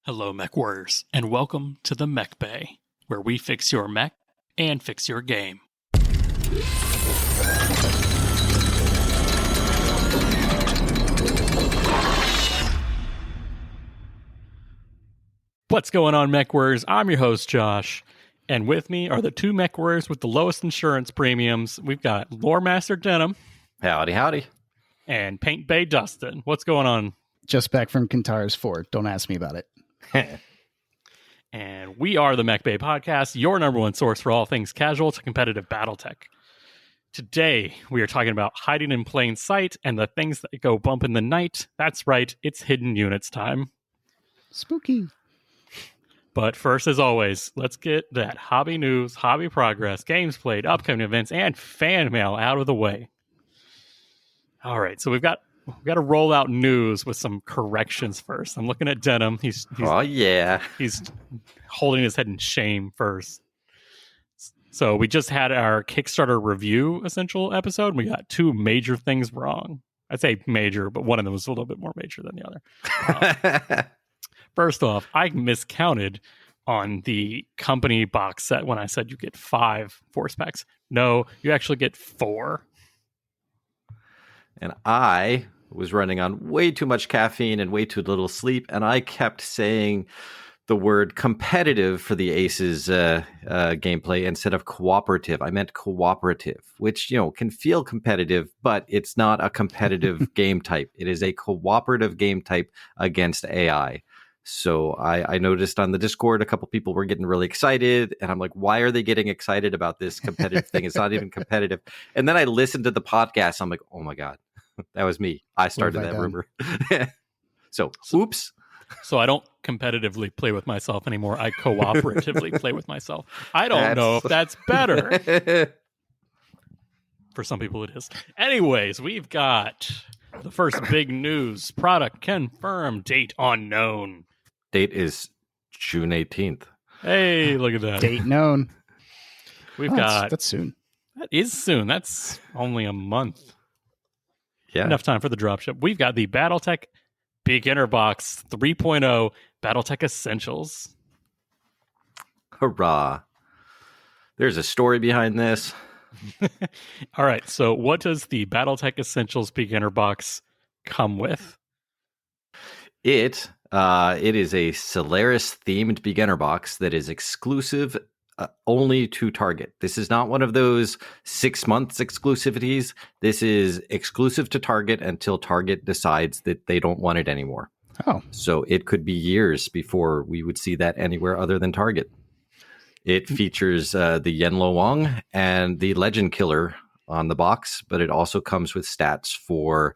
Hello, Mechwarriors, and welcome to the Mech Bay, where we fix your mech and fix your game. What's going on, Mechwarriors? I'm your host, Josh, and with me are the two Mechwarriors with the lowest insurance premiums. We've got Lore Master Denham. Howdy, howdy. And Paint Bay Dustin. What's going on? Just back from Kintar's Fort. Don't ask me about it. And we are the Mech Bay Podcast, your number one source for all things casual to competitive BattleTech. Today, we are talking about hiding in plain sight and the things that go bump in the night. That's right, it's hidden units time. Spooky. But first, as always, let's get that hobby news, hobby progress, games played, upcoming events, and fan mail out of the way. All right, so we've got to roll out news with some corrections first. I'm looking at Denham. He's holding his head in shame first. So we just had our Kickstarter review essential episode. We got two major things wrong. I'd say major, but one of them was a little bit more major than the other. First off, I miscounted on the company box set when I said you get 5 force packs. No, you actually get 4. And I was running on way too much caffeine and way too little sleep, and I kept saying the word competitive for the Aces gameplay instead of cooperative. I meant cooperative, which, can feel competitive, but it's not a competitive game type. It is a cooperative game type against AI. So I noticed on the Discord, a couple people were getting really excited, and I'm like, why are they getting excited about this competitive thing? It's not even competitive. And then I listened to the podcast. I'm like, oh my God, that was me. I started that rumor. So, oops. So I don't competitively play with myself anymore. I cooperatively play with myself. I don't know if that's better. For some people it is. Anyways, we've got the first big news. Product confirmed, date unknown. Date is June 18th. Hey, look at that. Date known. We've got... That's soon. That is soon. That's only a month. Yeah. Enough time for the dropship. We've got the BattleTech Beginner Box 3.0 BattleTech Essentials. Hurrah. There's a story behind this. All right. So what does the BattleTech Essentials Beginner Box come with? It is a Solaris-themed beginner box that is exclusive only to Target. This is not one of those 6 months exclusivities. This is exclusive to Target until Target decides that they don't want it anymore. Oh. So it could be years before we would see that anywhere other than Target. It features the Yenlo Wang and the Legend Killer on the box, but it also comes with stats for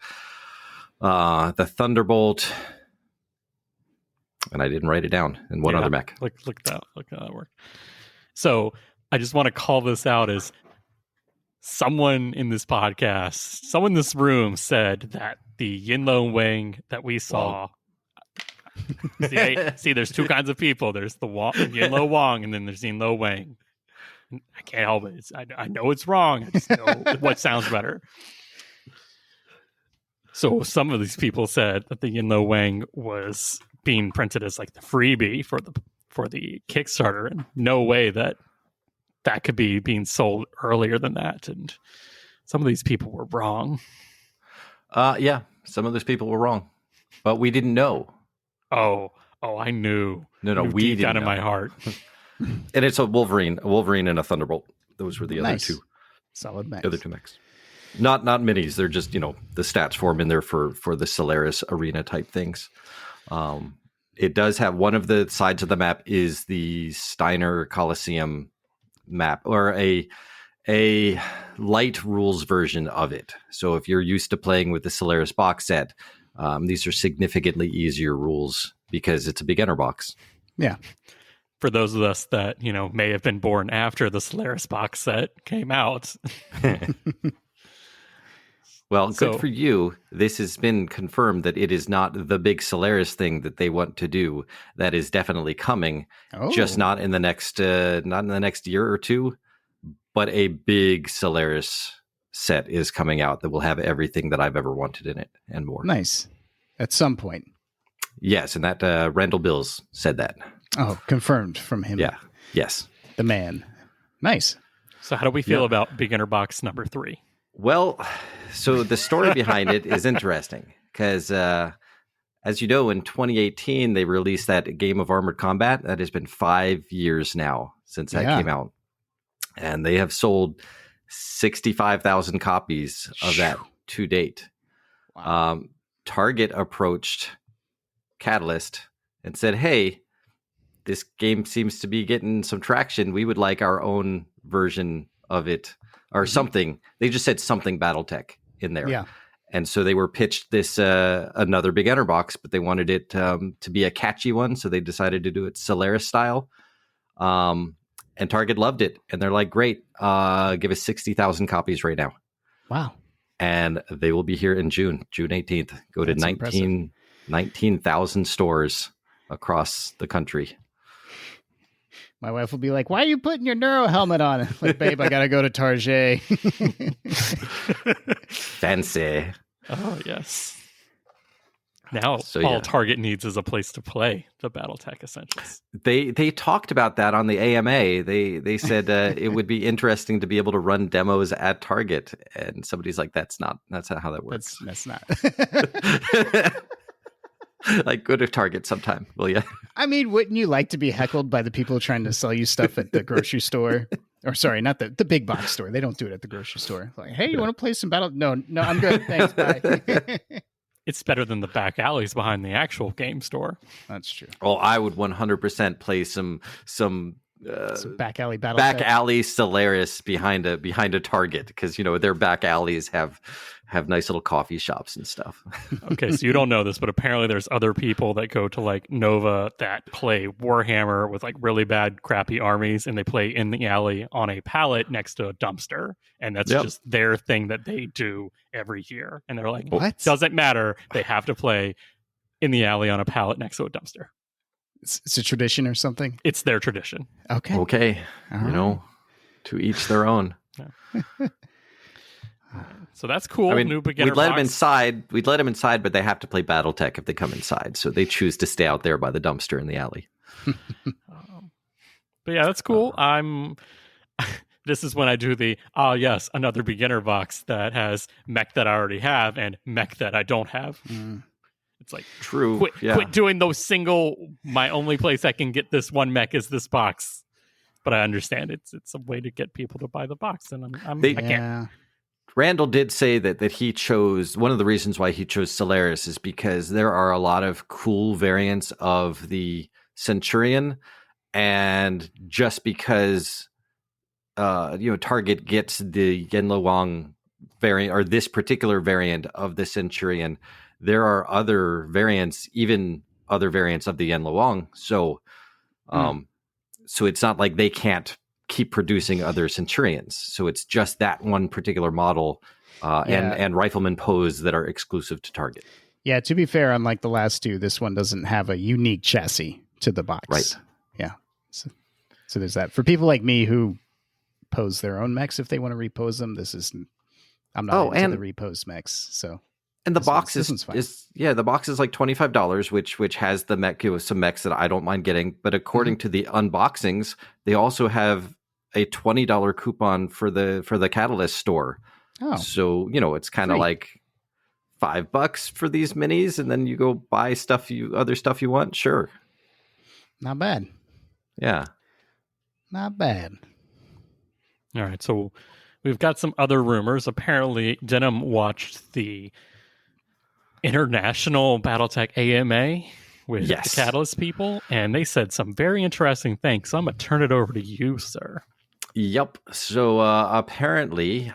the Thunderbolt, and I didn't write it doon, and one other mech. Look at that work. So I just want to call this out as someone in this podcast, someone in this room said that the Yenlo Wang that we saw. See, there's two kinds of people. There's the Yenlo Wang, and then there's Yenlo Wang. I can't help it. I know it's wrong. I just know what sounds better. So some of these people said that the Yenlo Wang was being printed as like the freebie for the Kickstarter, and no way that could be being sold earlier than that. And some of these people were wrong. Yeah, some of those people were wrong, but we didn't know. Oh, I knew. No, we didn't down know. In my heart. And it's a Wolverine and a Thunderbolt. Those were the other two. Solid mechs. The other two mechs. Not minis. They're just, the stats form in there for the Solaris arena type things. It does have one of the sides of the map is the Steiner Coliseum map, or a light rules version of it. So if you're used to playing with the Solaris box set, these are significantly easier rules because it's a beginner box. Yeah. For those of us that, may have been born after the Solaris box set came out. Well, good for you. This has been confirmed that it is not the big Solaris thing that they want to do. That is definitely coming, just not in the next year or two. But a big Solaris set is coming out that will have everything that I've ever wanted in it and more. Nice. At some point. Yes, and that Randall Bills said that. Oh, confirmed from him. Yeah. Yes. The man. Nice. So how do we feel about beginner box number 3? Well, so the story behind it is interesting because, as you know, in 2018, they released that Game of Armored Combat. That has been 5 years now since that came out. And they have sold 65,000 copies of that to date. Wow. Target approached Catalyst and said, hey, this game seems to be getting some traction. We would like our own version of it or something. They just said something BattleTech in there. Yeah. And so they were pitched this another beginner box, but they wanted it to be a catchy one. So they decided to do it Solaris style. And Target loved it. And they're like, great, give us 60,000 copies right now. Wow. And they will be here in June 18th. Go to 19,000 stores across the country. My wife will be like, why are you putting your Neuro helmet on? Like, babe, I got to go to Target. Fancy. Oh, yes. Now all Target needs is a place to play the BattleTech Essentials. They talked about that on the AMA. They said it would be interesting to be able to run demos at Target. And somebody's like, that's not how that works. That's not. Like, go to Target sometime, will you? I mean, wouldn't you like to be heckled by the people trying to sell you stuff at the grocery store? Or sorry, not the big box store. They don't do it at the grocery store. Like, hey, you want to play some Battle? No, I'm good. Thanks. Bye. It's better than the back alleys behind the actual game store. That's true. Oh, I would 100% play some back alley BattleTech. Back alley Solaris behind a Target because their back alleys have nice little coffee shops and stuff. Okay, so you don't know this, but apparently there's other people that go to like Nova that play Warhammer with like really bad, crappy armies, and they play in the alley on a pallet next to a dumpster, and that's just their thing that they do every year. And they're like, what? Doesn't matter. They have to play in the alley on a pallet next to a dumpster. It's a tradition or something. It's their tradition. Okay. Right. To each their own. Yeah. So that's cool. I mean, new beginner we'd let box. them inside. We'd let them inside, but they have to play BattleTech if they come inside. So they choose to stay out there by the dumpster in the alley. But yeah, that's cool. This is when I do the yes, another beginner box that has mech that I already have and mech that I don't have. It's like true. Quit doing those single. My only place I can get this one mech is this box. But I understand it's a way to get people to buy the box, and I can't. Randall did say that he chose, one of the reasons why he chose Solaris is because there are a lot of cool variants of the Centurion, and just because Target gets the Yenlo Wang variant or this particular variant of the Centurion, there are other variants, even other variants of the Yenlo Wang. So so it's not like they can't keep producing other Centurions. So it's just that one particular model and Rifleman pose that are exclusive to Target. Yeah, to be fair, unlike the last two, this one doesn't have a unique chassis to the box. Right. Yeah. So there's that. For people like me who pose their own mechs, if they want to repose them, I'm not into the repose mechs. So and the box is the box is like $25, which has the mech, some mechs that I don't mind getting. But according to the unboxings, they also have a $20 coupon for the Catalyst store. Oh, so it's kind of like $5 for these minis, and then you go buy other stuff you want. Sure, not bad. Yeah, not bad. All right, so we've got some other rumors. Apparently, Denham watched the International BattleTech AMA with the Catalyst people, and they said some very interesting things. So I'm going to turn it over to you, sir. Yep. So apparently,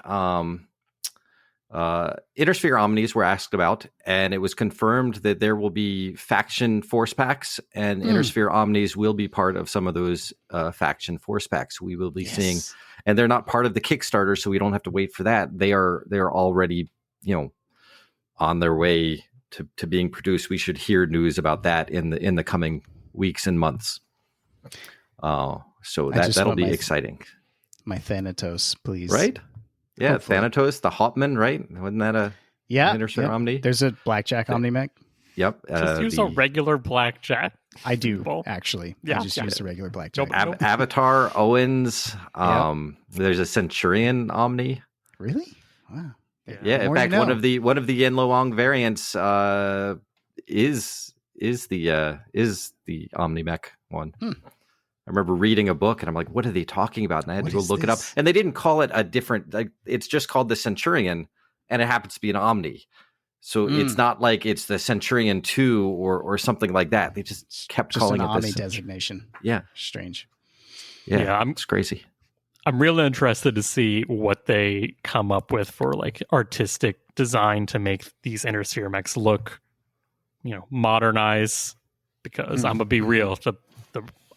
Intersphere Omnis were asked about, and it was confirmed that there will be faction force packs, and Intersphere Omnis will be part of some of those faction force packs we will be seeing. And they're not part of the Kickstarter, so we don't have to wait for that. They are already, on their way to being produced. We should hear news about that in the coming weeks and months. So that'll be exciting. My Thanatos, please. Right? Yeah, hopefully. Thanatos, the Hopman, right? Wasn't that a Intersphere Omni? There's a Blackjack Omni mech. Yep. Just use a regular blackjack. I do, Well, actually. yeah, I just yeah. use the regular blackjack. Nope. Avatar, Owens. There's a Centurion Omni. Really? Wow. Yeah. The In more fact, you know. one of the Yen Loong variants is the Omni Mech one. I remember reading a book and I'm like, what are they talking about? And I had to go look it up. And they didn't call it a different, like, it's just called the Centurion, and it happens to be an Omni. So it's not like it's the Centurion 2 or something like that. They just kept calling an it Omni the designation. Yeah. Strange. Yeah, it's crazy. I'm really interested to see what they come up with for like artistic design to make these Intersphere mechs look, modernize. Because I'm gonna be real, the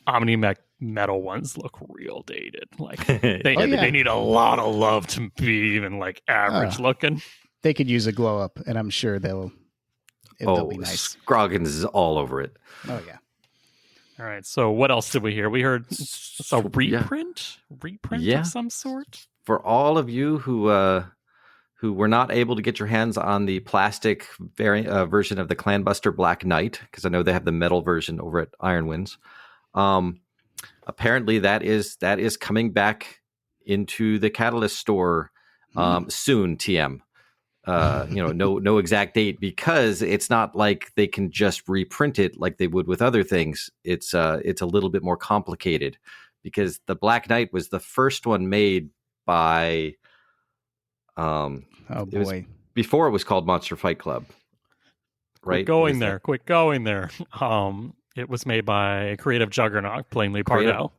Omni mech metal ones look real dated. Like they need a lot of love to be even like average looking. They could use a glow up, and I'm sure they'll be nice. Scroggins is all over it. Oh yeah. All right. So what else did we hear? We heard a reprint Yeah. of some sort. For all of you who were not able to get your hands on the plastic version of the Clanbuster Black Knight, because I know they have the metal version over at Iron Winds. Apparently that is coming back into the Catalyst store soon. TM. No exact date, because it's not like they can just reprint it like they would with other things. It's a little bit more complicated, because the Black Knight was the first one made by oh boy. Before it was called Monster Fight Club. Right? Quit going there. It was made by Creative Juggernaut, plainly Parnell.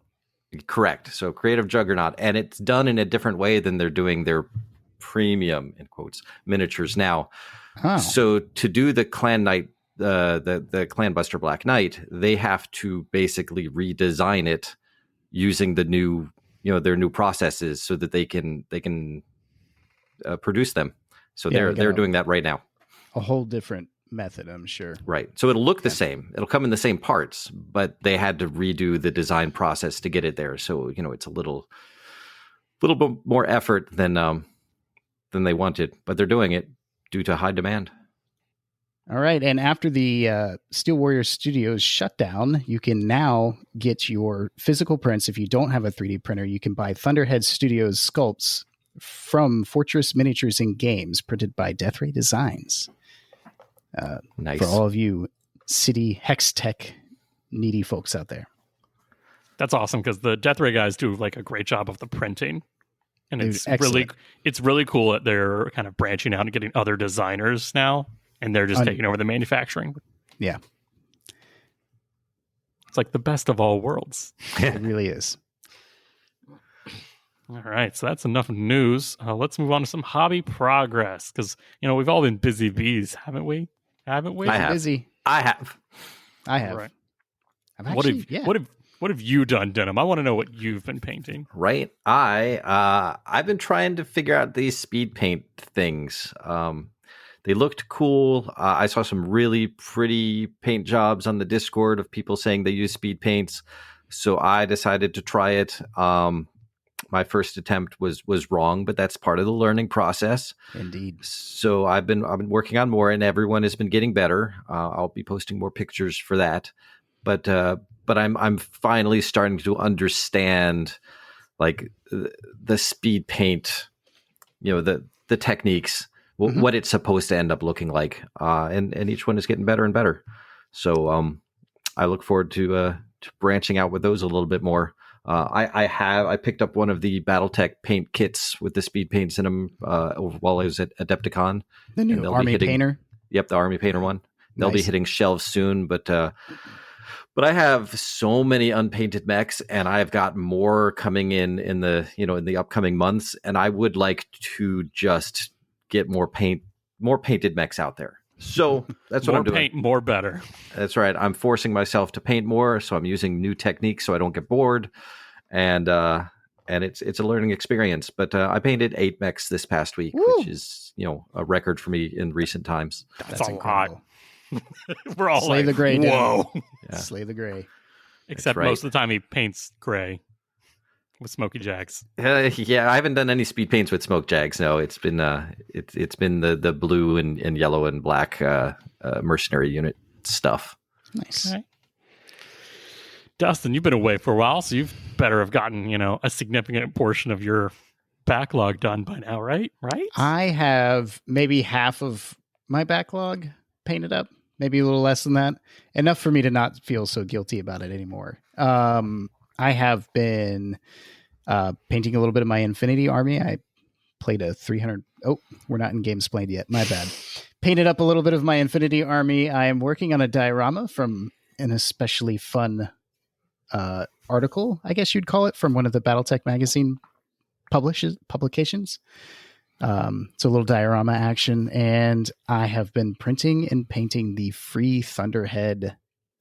Correct. So Creative Juggernaut, and it's done in a different way than they're doing their premium, in quotes, miniatures now. Oh. So to do the Clan Knight, the Clanbuster Black Knight, they have to basically redesign it using the new, their new processes, so that they can produce them. So they're doing that right now. A whole different method, I'm sure. Right. So it'll look the same. It'll come in the same parts, but they had to redo the design process to get it there. So, it's a little bit more effort than they wanted, but they're doing it due to high demand. All right. And after the Steel Warrior Studios shut down, you can now get your physical prints. If you don't have a 3D printer, you can buy Thunderhead Studios sculpts from Fortress Miniatures and Games, printed by Death Ray Designs. Nice. For all of you City Hex Tech needy folks out there. That's awesome, because the Death Ray guys do like a great job of the printing. And it's really cool that they're kind of branching out and getting other designers now, and they're just taking over the manufacturing. Yeah. It's like the best of all worlds. It really is. All right, so that's enough news. Let's move on to some hobby progress, because we've all been busy bees, haven't we? I have. Busy. I have. Right. I've actually, What have you done, Denham? I want to know what you've been painting. Right. I've been trying to figure out these speed paint things. They looked cool. I saw some really pretty paint jobs on the Discord of people saying they use speed paints. So I decided to try it. My first attempt was wrong, but that's part of the learning process. Indeed. So I've been working on more, and everyone has been getting better. I'll be posting more pictures for that. But I'm finally starting to understand, like, the speed paint, the techniques, what it's supposed to end up looking like, and each one is getting better and better. So I look forward to branching out with those a little bit more. I picked up one of the BattleTech paint kits with the speed paints in them while I was at Adepticon. The new Army Painter. Yep, the Army Painter one. They'll be hitting shelves soon, but I have so many unpainted mechs, and I've got more coming in the upcoming months, and I would like to just get more painted mechs out there. So that's what I'm doing. More paint, more better. That's right. I'm forcing myself to paint more, so I'm using new techniques so I don't get bored, and it's a learning experience. But I painted 8 mechs this past week, which is a record for me in recent times. That's a lot. We're all Slay the gray. Whoa! Yeah. Slay the gray. Except most of the time he paints gray. with Smoky Jags. Yeah, I haven't done any speed paints with smoke jags. No, it's been it's been the blue and yellow and black mercenary unit stuff. Nice. Okay. Dustin, you've been away for a while, so you've better have gotten, a significant portion of your backlog done by now, right? Right? I have maybe half of my backlog painted up, maybe a little less than that. Enough for me to not feel so guilty about it anymore. I have been painting a little bit of my Infinity Army. I played a 300. Oh, we're not in games played yet. My bad. Painted up a little bit of my Infinity Army. I am working on a diorama from an especially fun article, I guess you'd call it, from one of the BattleTech magazine publications. It's a little diorama action, and I have been printing and painting the free Thunderhead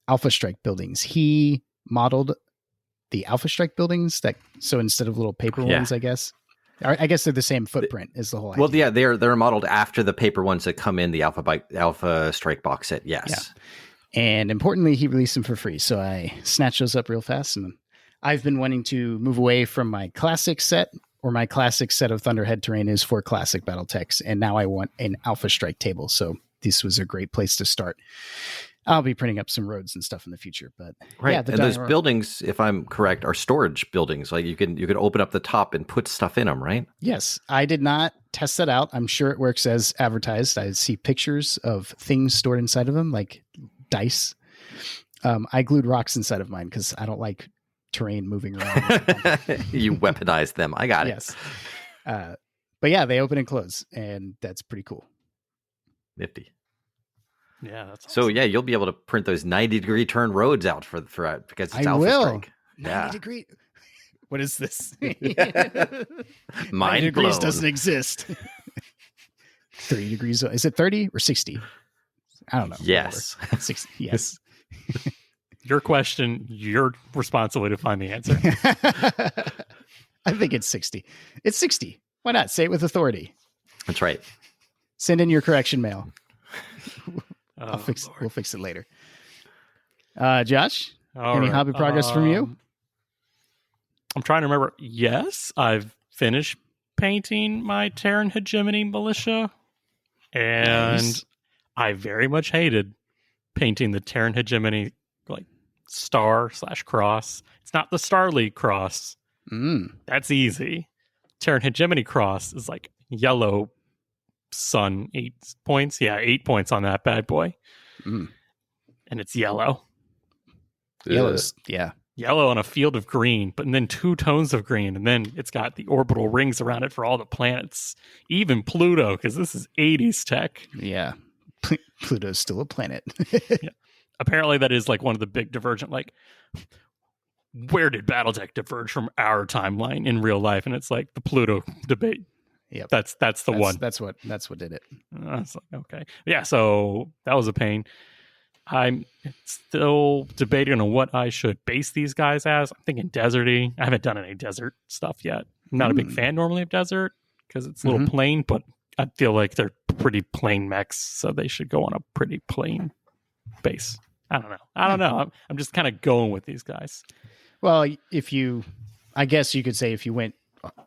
Alpha Strike buildings. He modeled the Alpha Strike buildings, so instead of little paper ones, I guess they're the same footprint is the whole idea. Well, yeah, they're modeled after the paper ones that come in the Alpha Strike box set. Yes. Yeah. And importantly, he released them for free. So I snatched those up real fast. And I've been wanting to move away from my classic set, or my classic set of Thunderhead terrain is for classic BattleTechs. And now I want an Alpha Strike table. So this was a great place to start. I'll be printing up some roads and stuff in the future. But right. Yeah, and those buildings, if I'm correct, are storage buildings. Like you can open up the top and put stuff in them, right? Yes. I did not test that out. I'm sure it works as advertised. I see pictures of things stored inside of them, like dice. I glued rocks inside of mine because I don't like terrain moving around. You weaponized them. I got it. Yes. But yeah, they open and close, and that's pretty cool. Nifty. Yeah, that's so awesome. yeah, you'll be able to print those 90-degree turn roads out for because it's I Alpha will. Strike. 90 degree. What is this? Mind 90 degrees blown. doesn't exist. 30 degrees. Is it 30 or 60? I don't know. Yes. 60. Yes. Your question, your responsibility to find the answer. I think it's 60. It's 60. Why not? Say it with authority. That's right. Send in your correction mail. Oh, We'll fix it later. Josh, All any right. hobby progress from you? I'm trying to remember. Yes, I've painting my Terran Hegemony militia, and Nice. I very much hated painting the Terran Hegemony like star/cross. It's not the Star League cross. That's easy. Terran Hegemony cross is like yellow sun, 8 points. Yeah, 8 points on that bad boy. Mm. And it's yellow. Yellows. Yeah. Yellow on a field of green, but then 2 tones of green, and then it's got the orbital rings around it for all the planets, even Pluto, because this is 80s tech. Yeah. Pluto's still a planet. Yeah. Apparently, that is like one of the big divergent, like, where did BattleTech diverge from our timeline in real life? And it's like the Pluto debate. Yep. That's the one. That's what did it. I was like, okay. Yeah, so that was a pain. I'm still debating on what I should base these guys as. I'm thinking deserty. I haven't done any desert stuff yet. I'm not a big fan normally of desert because it's a little plain, but I feel like they're pretty plain mechs, so they should go on a pretty plain base. I don't know. I'm just kind of going with these guys. Well, I guess you could say if you went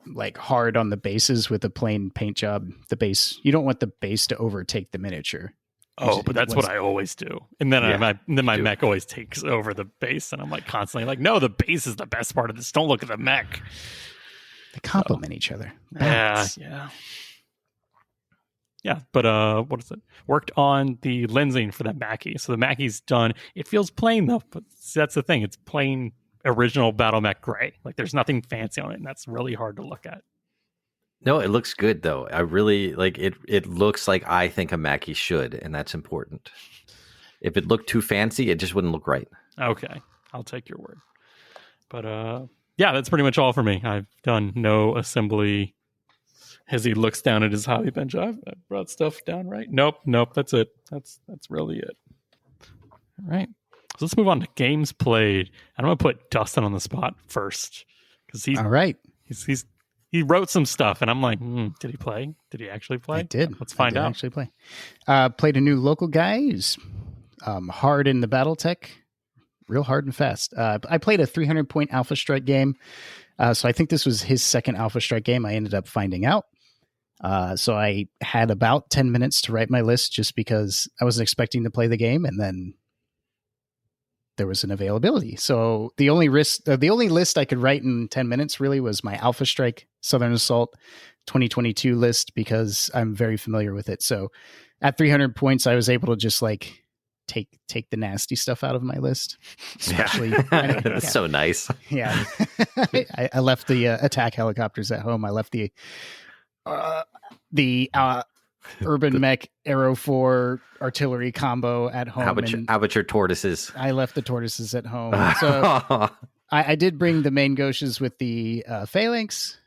like hard on the bases with a plain paint job, the base, you don't want the base to overtake the miniature. Oh, but that's what I always do. And then my do. mech always takes over the base, and I'm like constantly like, no, the base is the best part of this. Don't look at the mech. They complement each other. Yeah. But what is it? Worked on the lensing for that Mackie. So the Mackie's done. It feels plain though, but that's the thing. It's plain original Battle Mech gray. Like there's nothing fancy on it, and that's really hard to look at. No, it looks good though. I really like it. It looks like I think a Mackie should, and that's important. If it looked too fancy, it just wouldn't look right. Okay, I'll take your word. But yeah, that's pretty much all for me. I've done no assembly. As he looks down at his hobby bench, I brought stuff down right. Nope. That's it. That's really it. All right. So let's move on to games played. I'm gonna put Dustin on the spot first because he's All right. He wrote some stuff, and I'm like, did he play? Did he actually play? I did. Let's find out. Actually play. Played a new local guy who's hard in the BattleTech, real hard and fast. I played a 300-point Alpha Strike game. So I think this was his second Alpha Strike game. I ended up finding out. So I had about 10 minutes to write my list just because I wasn't expecting to play the game, and then there was an availability. So the only list I could write in 10 minutes really was my Alpha Strike Southern Assault 2022 list, because I'm very familiar with it. So at 300 points, I was able to just like take the nasty stuff out of my list. Especially, That's so nice. Yeah. I left the attack helicopters at home. I left the Urban Mech Aero 4 artillery combo at home. How about your tortoises? I left the tortoises at home. So I did bring the main Gauches with the Phalanx.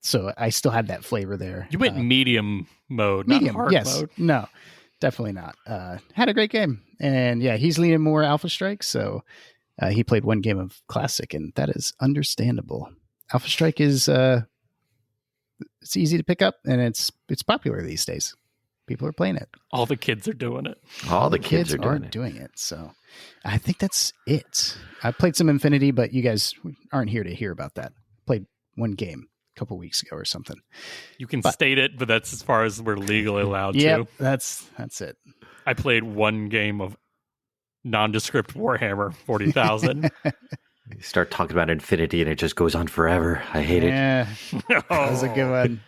So I still had that flavor there. You went medium mode, medium, not hard yes. mode. No, definitely not. Had a great game. And yeah, he's leaning more Alpha Strike. So he played one game of Classic, and that is understandable. Alpha Strike is... it's easy to pick up, and it's popular these days. People are playing it. All the kids are doing it. All the kids are doing it. So I think that's it. I played some Infinity, but you guys aren't here to hear about that. Played one game a couple weeks ago or something. You can state it, but that's as far as we're legally allowed to. to. That's it. I played one game of nondescript Warhammer 40,000. You start talking about Infinity and it just goes on forever. I hate it. Yeah, that was a good one.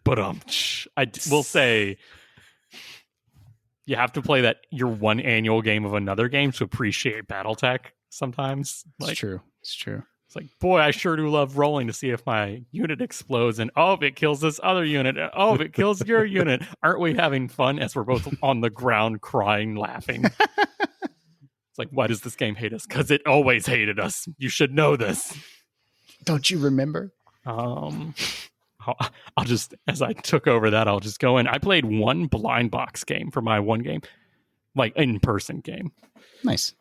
But I will say, you have to play that your one annual game of another game to appreciate BattleTech sometimes. It's true. It's like, boy, I sure do love rolling to see if my unit explodes, and if it kills this other unit, if it kills your unit. Aren't we having fun as we're both on the ground crying, laughing? It's like, why does this game hate us? Because it always hated us. You should know this. Don't you remember? I'll just, as I took over that, I'll just go in. I played one blind box game for my one game, like in-person game. Nice.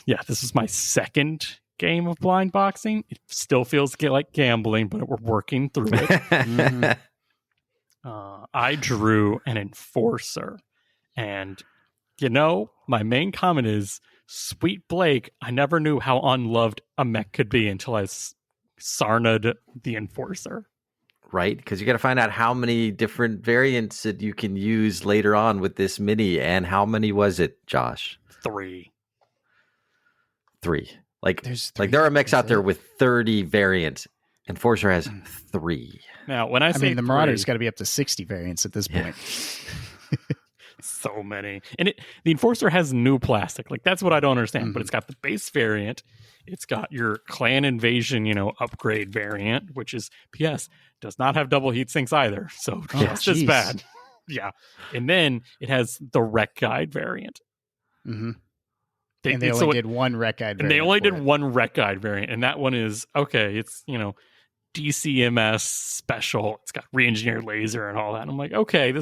Yeah, this is my second game of blind boxing. It still feels like gambling, but we're working through it. Mm-hmm. I drew an Enforcer, and my main comment is, sweet Blake, I never knew how unloved a mech could be until I Sarna'd the Enforcer. Right? Because you got to find out how many different variants that you can use later on with this mini. And how many was it, Josh? 3. Like, there's 3. Like there are mechs out there with 30 variants. Enforcer has 3. Now, when I say the Marauder's got to be up to 60 variants at this point. So many. And the Enforcer has new plastic. Like, that's what I don't understand. Mm-hmm. But it's got the base variant. It's got your Clan Invasion, upgrade variant, which is, P.S., does not have double heat sinks either. So just as bad. Yeah. And then it has the Wreck Guide variant. Mm-hmm. They only did one Wreck Guide variant. And they only did one Wreck Guide variant. And that one is, it's, DCMS special. It's got re-engineered laser and all that. And I'm like, okay,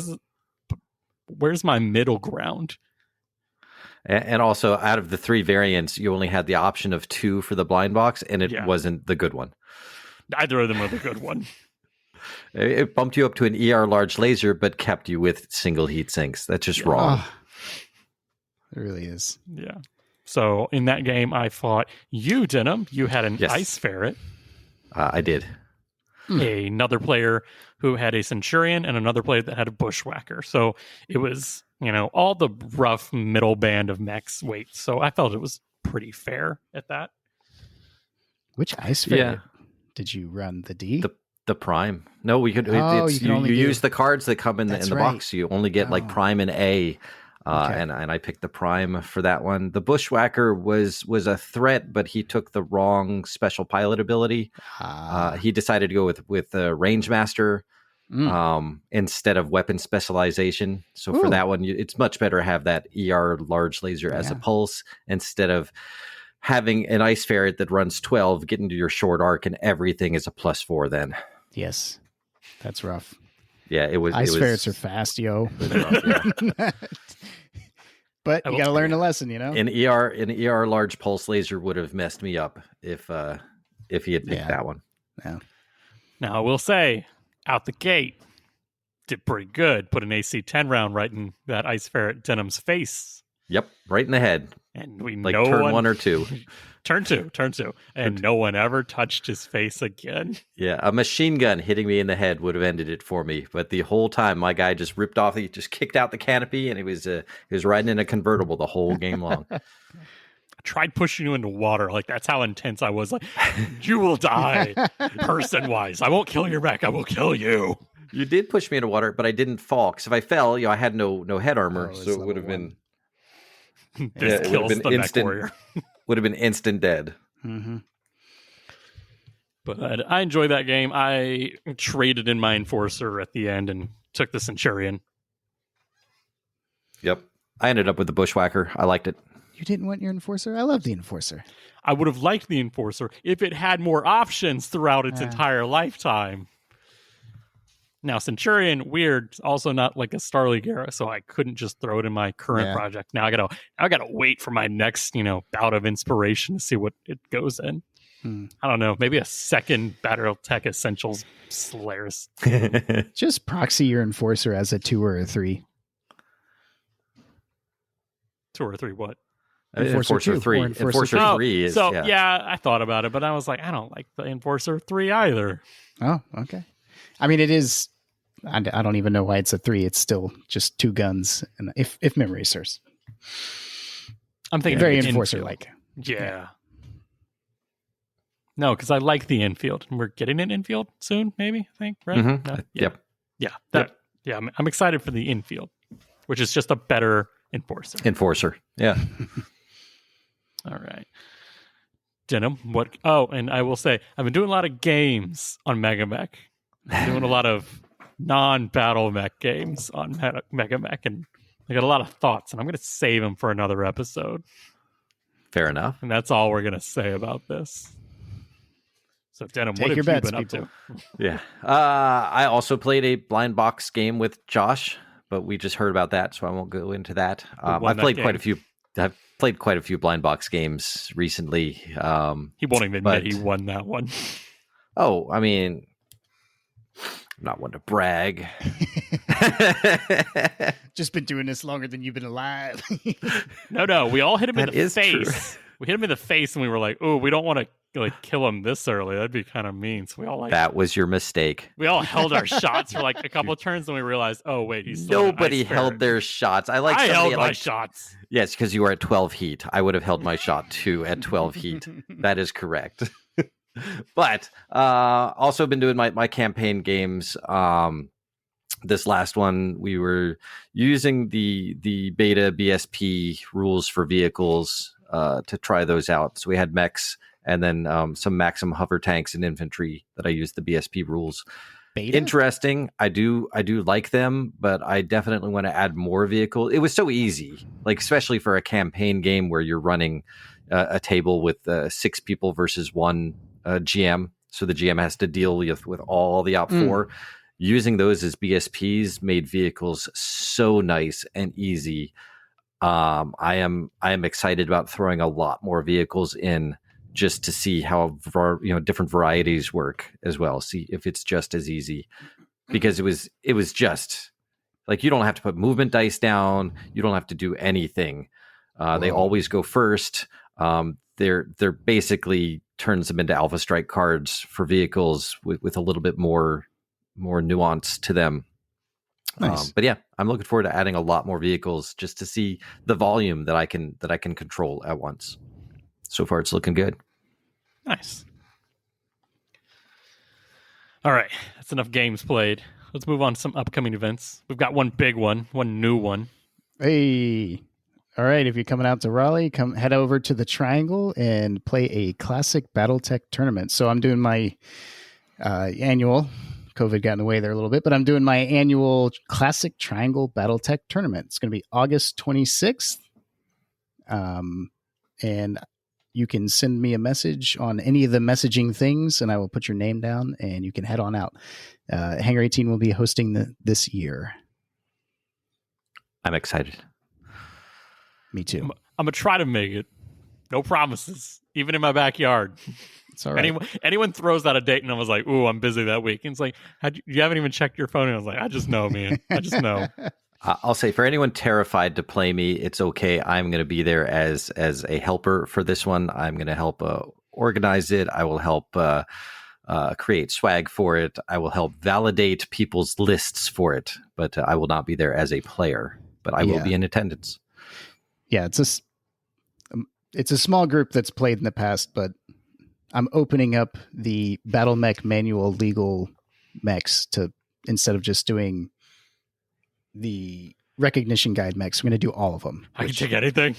where's my middle ground? And also, out of the 3 variants, you only had the option of 2 for the blind box, and it wasn't the good one. Neither of them were the good one. It bumped you up to an ER large laser, but kept you with single heat sinks. That's just wrong. It really is. Yeah. So in that game, I fought you, Denham. You had an Ice Ferret. I did. Another player who had a Centurion, and another player that had a Bushwhacker. So it was, all the rough middle band of mechs. So I felt it was pretty fair at that. Which Ice Ferret did you run? The D? The Prime. No, we could. You use the cards that come in the box. You only get like Prime and A. And I picked the Prime for that one. The Bushwhacker was a threat, but he took the wrong special pilot ability. He decided to go with Range Master instead of weapon specialization. So for that one, it's much better to have that ER large laser as a pulse instead of having an Ice Ferret that runs 12, get into your short arc, and everything is a +4 then. Yes, that's rough. Yeah, it was. Ice Ferrets are fast, yo. But you got to learn a lesson, An ER large pulse laser would have messed me up if he had picked that one. Yeah. Now I will say, out the gate, did pretty good. Put an AC-10 round right in that Ice Ferret Denham's face. Yep, right in the head. And we know turn 1 or 2. turn two. And no one ever touched his face again. Yeah, a machine gun hitting me in the head would have ended it for me. But the whole time, my guy just ripped off, he just kicked out the canopy, and he was riding in a convertible the whole game long. I tried pushing you into water. Like, that's how intense I was. Like, you will die, person-wise. I won't kill your mech. I will kill you. You did push me into water, but I didn't fall. Because if I fell, I had no head armor, so it would have been... This kills the Mechwarrior. Would have been instant dead. Mm-hmm. But I enjoyed that game. I traded in my Enforcer at the end and took the Centurion. Yep. I ended up with the Bushwhacker. I liked it. You didn't want your Enforcer? I love the Enforcer. I would have liked the Enforcer if it had more options throughout its entire lifetime. Now, Centurion, weird, also not like a Star League era, so I couldn't just throw it in my current project. Now I gotta wait for my next, bout of inspiration to see what it goes in. I don't know, maybe a second BattleTech Essentials Slayers. Just proxy your Enforcer as a 2 or a 3. 2 or 3 what? Enforcer 3. Enforcer 3 is... So, yeah, I thought about it, but I was like, I don't like the Enforcer 3 either. Oh, okay. I mean, it is... I don't even know why it's a 3. It's still just 2 guns, and if memory serves. I'm thinking very Enforcer-like. Yeah. No, because I like the infield. And we're getting an infield soon, maybe, I think, right? Mm-hmm. No? Yeah. Yeah, I'm excited for the infield, which is just a better Enforcer. Yeah. All right. Denham, what? Oh, and I will say, I've been doing a lot of games on Mega Mech. I'm doing a lot of non-battle mech games on Mega Mech, and I got a lot of thoughts, and I'm going to save them for another episode. Fair enough. And that's all we're going to say about this. So, Denham, what have you been up to? Yeah. I also played a blind box game with Josh, but we just heard about that, so I won't go into that. I've played quite a few. I've played quite a few blind box games recently. He won't even admit he won that one. Oh, I mean, I'm not one to brag. Just been doing this longer than you've been alive. No. We all hit him in the face. True. We hit him in the face, and we were like, "Oh, we don't want to kill him this early. That'd be kind of mean." So we all that was your mistake. We all held our shots for like a couple of turns, and we realized, "Oh wait, he's still nobody held their shots." I held my shots. Yes, because you were at 12 heat. I would have held my shot too at 12 heat. That is correct. But also been doing my campaign games. This last one, we were using the beta BSP rules for vehicles to try those out. So we had mechs and then some Maxim hover tanks and infantry that I used the BSP rules. Beta? Interesting. I do like them, but I definitely want to add more vehicles. It was so easy, like especially for a campaign game where you're running a table with 6 people versus 1 GM. So the GM has to deal with all the Op 4. Using those as BSPs made vehicles so nice and easy. I am excited about throwing a lot more vehicles in just to see how different varieties work as well. See if it's just as easy, because it was just like you don't have to put movement dice down. You don't have to do anything. They always go first. They're basically turns them into Alpha Strike cards for vehicles with a little bit more nuance to them. Nice. But yeah, I'm looking forward to adding a lot more vehicles just to see the volume that I can control at once. So far, it's looking good. Nice. All right, that's enough games played. Let's move on to some upcoming events. We've got one big one new one. Hey. All right, if you're coming out to Raleigh, head over to the Triangle and play a classic BattleTech tournament. So I'm doing my annual... COVID got in the way there a little bit, but I'm doing my annual Classic Triangle BattleTech tournament. It's going to be August 26th. And you can send me a message on any of the messaging things, and I will put your name down, and you can head on out. Hangar 18 will be hosting this year. I'm excited. Me too. I'm going to try to make it. No promises, even in my backyard. It's all right. Anyone throws out a date and I was like, "Ooh, I'm busy that week." And it's like, you haven't even checked your phone. And I was like, "I just know, man. I just know." I'll say for anyone terrified to play me, it's okay. I'm going to be there as a helper for this one. I'm going to help organize it. I will help create swag for it. I will help validate people's lists for it, but I will not be there as a player. But I will be in attendance. Yeah, it's a small group that's played in the past, but I'm opening up the Battle Mech manual legal mechs to instead of just doing the recognition guide mechs. I'm going to do all of them. I can take anything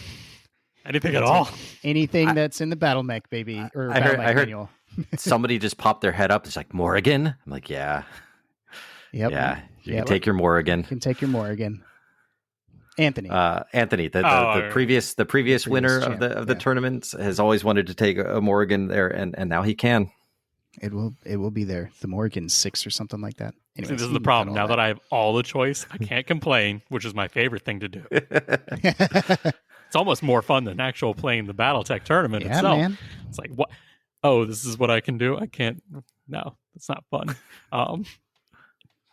at all. Anything that's in the Battle Mech, baby, or Battle Mech manual. Somebody just popped their head up. It's like Morrigan. I'm like, yeah, yep, You can take your Morrigan. You can take your Morrigan. Anthony, the previous winner champ, of the tournament has always wanted to take a Morrigan there, and now he can. It will be there. The Morrigan 6 or something like that. Anyways, this is the problem. Now that I have all the choice, I can't complain, which is my favorite thing to do. It's almost more fun than actual playing the BattleTech tournament itself. Man. It's like, what? Oh, this is what I can do? I can't. No, it's not fun.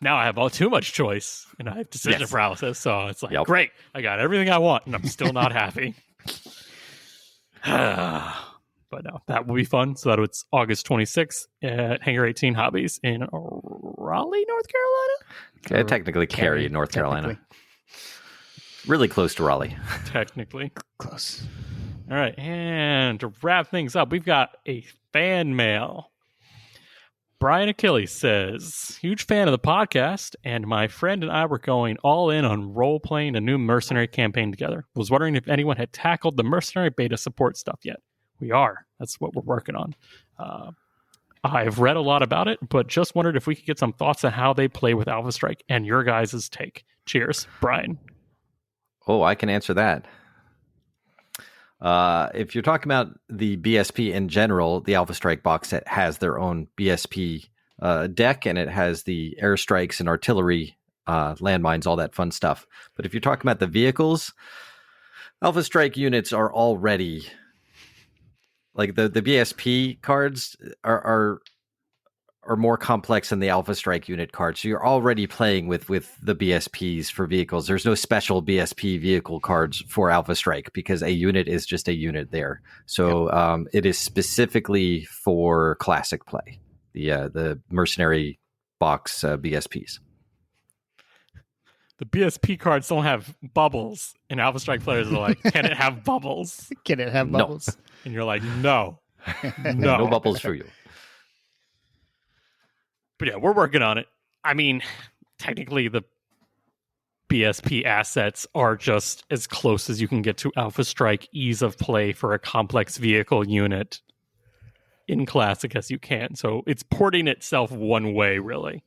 Now I have too much choice, and I have decision paralysis. So it's like, great, I got everything I want, and I'm still not happy. But no, that will be fun. So it's August 26th at Hangar 18 Hobbies in Raleigh, North Carolina. Technically Cary, North Carolina. Really close to Raleigh. Technically. Close. All right. And to wrap things up, we've got a fan mail. Brian Achilles says, huge fan of the podcast, and my friend and I were going all in on role-playing a new mercenary campaign together. Was wondering if anyone had tackled the mercenary beta support stuff yet. We are. That's what we're working on. I've read a lot about it, but just wondered if we could get some thoughts on how they play with Alpha Strike and your guys' take. Cheers, Brian. Oh, I can answer that. If you're talking about the BSP in general, the Alpha Strike box set has their own BSP deck, and it has the airstrikes and artillery, landmines, all that fun stuff. But if you're talking about the vehicles, Alpha Strike units are already, like the BSP cards are more complex than the Alpha Strike unit cards. So you're already playing with the BSPs for vehicles. There's no special BSP vehicle cards for Alpha Strike because a unit is just a unit there. So it is specifically for classic play, the mercenary box BSPs. The BSP cards don't have bubbles, and Alpha Strike players are like, can it have bubbles? Can it have bubbles? No. And you're like, no. No bubbles for you. But yeah, we're working on it. I mean, technically the BSP assets are just as close as you can get to Alpha Strike ease of play for a complex vehicle unit in Classic as you can. So it's porting itself one way, really.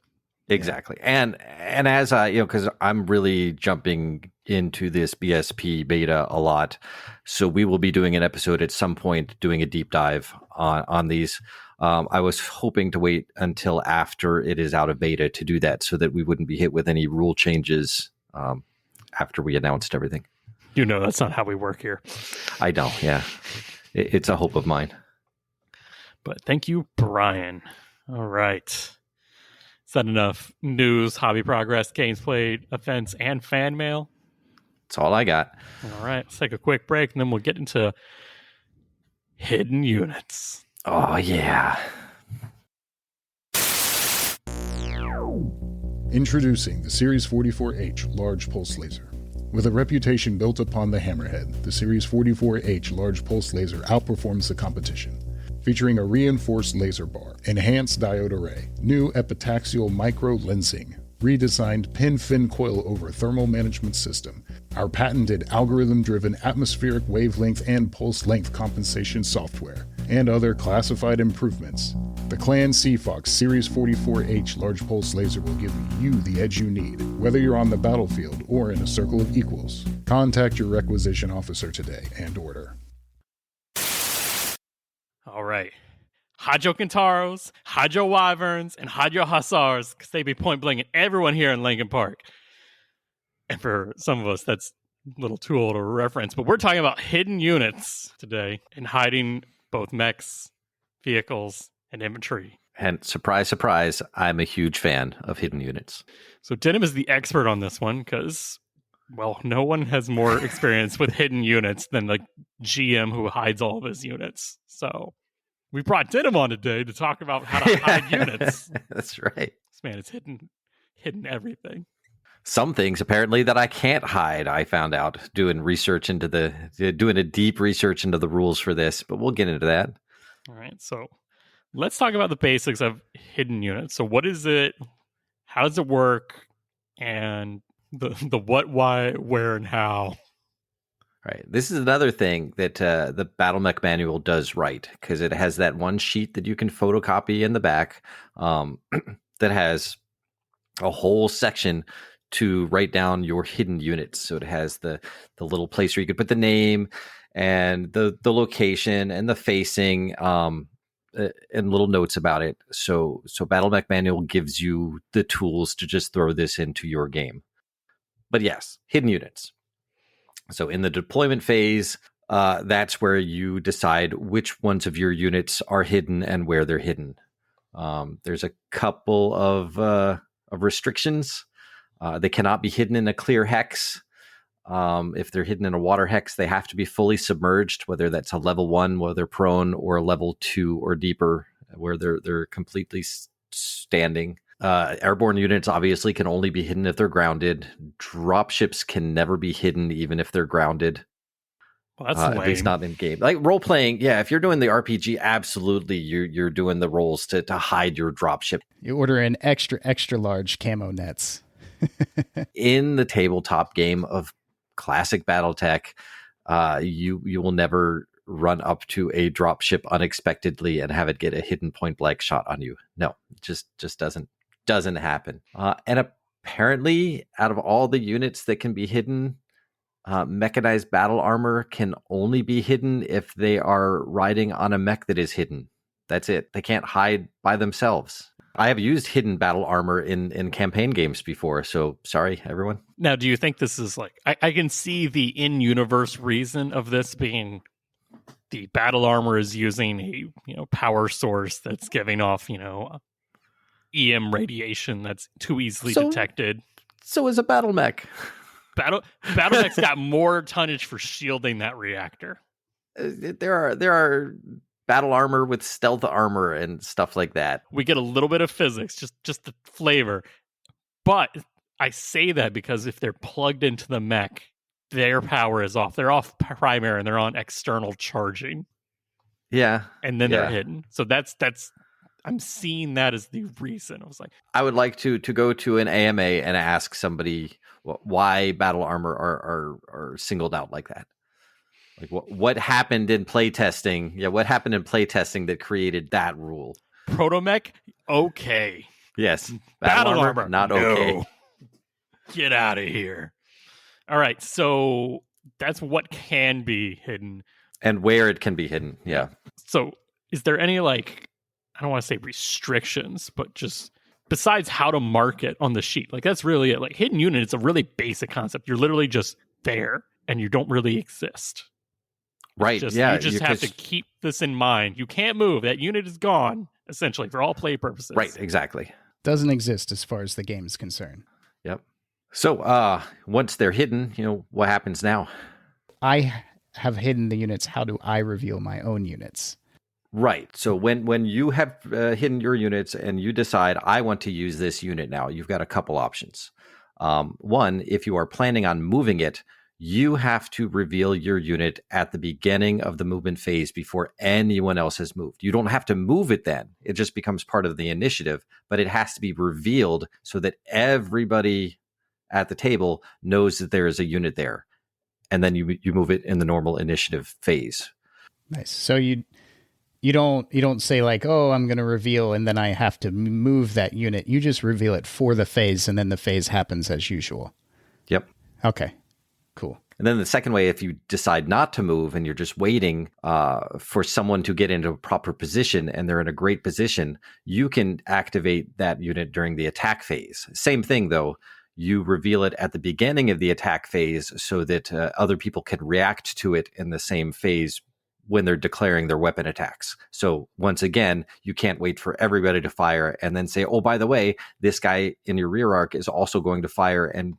Exactly. And as I, because I'm really jumping into this BSP beta a lot. So we will be doing an episode at some point, doing a deep dive on these. I was hoping to wait until after it is out of beta to do that so that we wouldn't be hit with any rule changes after we announced everything. You know, that's not how we work here. I know. Yeah. It's a hope of mine. But thank you, Brian. All right. Is that enough news, hobby progress, games played, events, and fan mail? That's all I got. All right. Let's take a quick break, and then we'll get into hidden units. Oh, yeah. Introducing the Series 44H Large Pulse Laser. With a reputation built upon the Hammerhead, the Series 44H Large Pulse Laser outperforms the competition. Featuring a reinforced laser bar, enhanced diode array, new epitaxial micro lensing, redesigned pin-fin coil-over thermal management system, our patented algorithm-driven atmospheric wavelength and pulse length compensation software, and other classified improvements, the Clan Skyfox Series 44H Large Pulse Laser will give you the edge you need, whether you're on the battlefield or in a circle of equals. Contact your requisition officer today and order. All right. Hadjo Kintaros, Hadjo Wyverns, and Hadjo Hussars, because they be point blanking everyone here in Lincoln Park. And for some of us, that's a little too old a reference, but we're talking about hidden units today and hiding both mechs, vehicles, and infantry. And surprise, surprise, I'm a huge fan of hidden units. So Denham is the expert on this one because Well, no one has more experience with hidden units than the GM who hides all of his units. So we brought Denham on today to talk about how to hide units. That's right. This man is hidden everything. Some things apparently that I can't hide. I found out doing a deep research into the rules for this, but we'll get into that. All right, so let's talk about the basics of hidden units. So what is it? How does it work? And the what, why, where, and how. Right. This is another thing that the BattleTech manual does right, because it has that one sheet that you can photocopy in the back that has a whole section to write down your hidden units. So it has the little place where you could put the name and the location and the facing and little notes about it. So BattleTech manual gives you the tools to just throw this into your game. But yes, hidden units. So in the deployment phase, that's where you decide which ones of your units are hidden and where they're hidden. There's a couple of restrictions. They cannot be hidden in a clear hex. If they're hidden in a water hex, they have to be fully submerged, whether that's a level 1 where they're prone, or a level 2 or deeper where they're completely standing. Airborne units obviously can only be hidden if they're grounded. Dropships can never be hidden even if they're grounded. Well, that's lame. At least not in game. Like role playing, yeah. If you're doing the RPG, absolutely, you're doing the roles to hide your dropship. You order in extra large camo nets. In the tabletop game of classic BattleTech, you will never run up to a dropship unexpectedly and have it get a hidden point blank shot on you. No, it just doesn't happen. And apparently, out of all the units that can be hidden, mechanized battle armor can only be hidden if they are riding on a mech that is hidden. That's it. They can't hide by themselves. I have used hidden battle armor in campaign games before, so sorry, everyone. Now, do you think this is like... I can see the in-universe reason of this being the battle armor is using a power source that's giving off EM radiation that's too easily detected. So is a battle mech. BattleTech's got more tonnage for shielding that reactor. There are battle armor with stealth armor and stuff like that. We get a little bit of physics, just the flavor. But I say that because if they're plugged into the mech, their power is off. They're off primary and they're on external charging. Yeah. And then they're hidden. So that's I'm seeing that as the reason. I was like, I would like to go to an AMA and ask somebody why battle armor are singled out like that. Like what happened in playtesting? Yeah, what happened in playtesting that created that rule? Protomech, okay. Yes. Battle armor, not no. okay. Get out of here. All right, so that's what can be hidden. And where it can be hidden, yeah. So is there any, I don't want to say restrictions, but just besides how to mark it on the sheet? That's really it. Hidden unit, it's a really basic concept. You're literally just there, and you don't really exist. Right. You just have to keep this in mind. You can't move. That unit is gone, essentially, for all play purposes. Right, exactly. Doesn't exist as far as the game is concerned. Yep. So once they're hidden, what happens now? I have hidden the units. How do I reveal my own units? Right. So when you have hidden your units and you decide, I want to use this unit now, you've got a couple options. One, if you are planning on moving it, you have to reveal your unit at the beginning of the movement phase before anyone else has moved. You don't have to move it then. It just becomes part of the initiative, but it has to be revealed so that everybody at the table knows that there is a unit there. And then you move it in the normal initiative phase. Nice. So you don't say oh, I'm going to reveal and then I have to move that unit. You just reveal it for the phase and then the phase happens as usual. Yep. Okay. Cool. And then the second way, if you decide not to move and you're just waiting for someone to get into a proper position and they're in a great position, you can activate that unit during the attack phase. Same thing, though. You reveal it at the beginning of the attack phase so that other people can react to it in the same phase when they're declaring their weapon attacks. So once again, you can't wait for everybody to fire and then say, oh, by the way, this guy in your rear arc is also going to fire and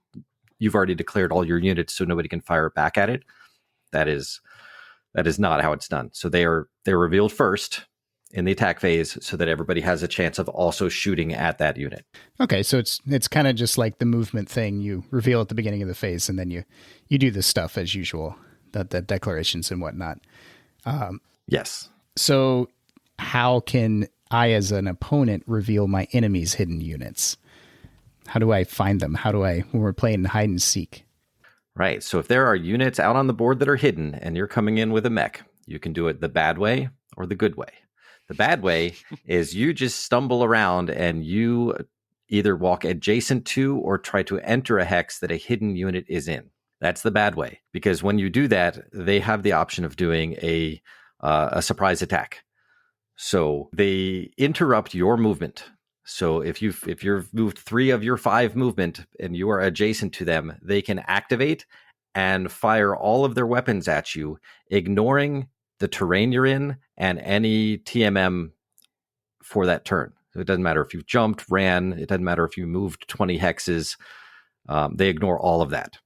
you've already declared all your units so nobody can fire back at it. That is not how it's done. So they're revealed first in the attack phase so that everybody has a chance of also shooting at that unit. Okay, so it's kind of just like the movement thing. You reveal at the beginning of the phase, and then you do this stuff as usual, the declarations and whatnot. Yes. So how can I, as an opponent, reveal my enemy's hidden units? How do I find them? When we're playing hide and seek? Right. So if there are units out on the board that are hidden and you're coming in with a mech, you can do it the bad way or the good way. The bad way is you just stumble around and you either walk adjacent to or try to enter a hex that a hidden unit is in. That's the bad way, because when you do that, they have the option of doing a surprise attack. So they interrupt your movement. So if you've moved 3 of your 5 movement and you are adjacent to them, they can activate and fire all of their weapons at you, ignoring the terrain you're in and any TMM for that turn. So it doesn't matter if you've jumped, ran, it doesn't matter if you moved 20 hexes. They ignore all of that.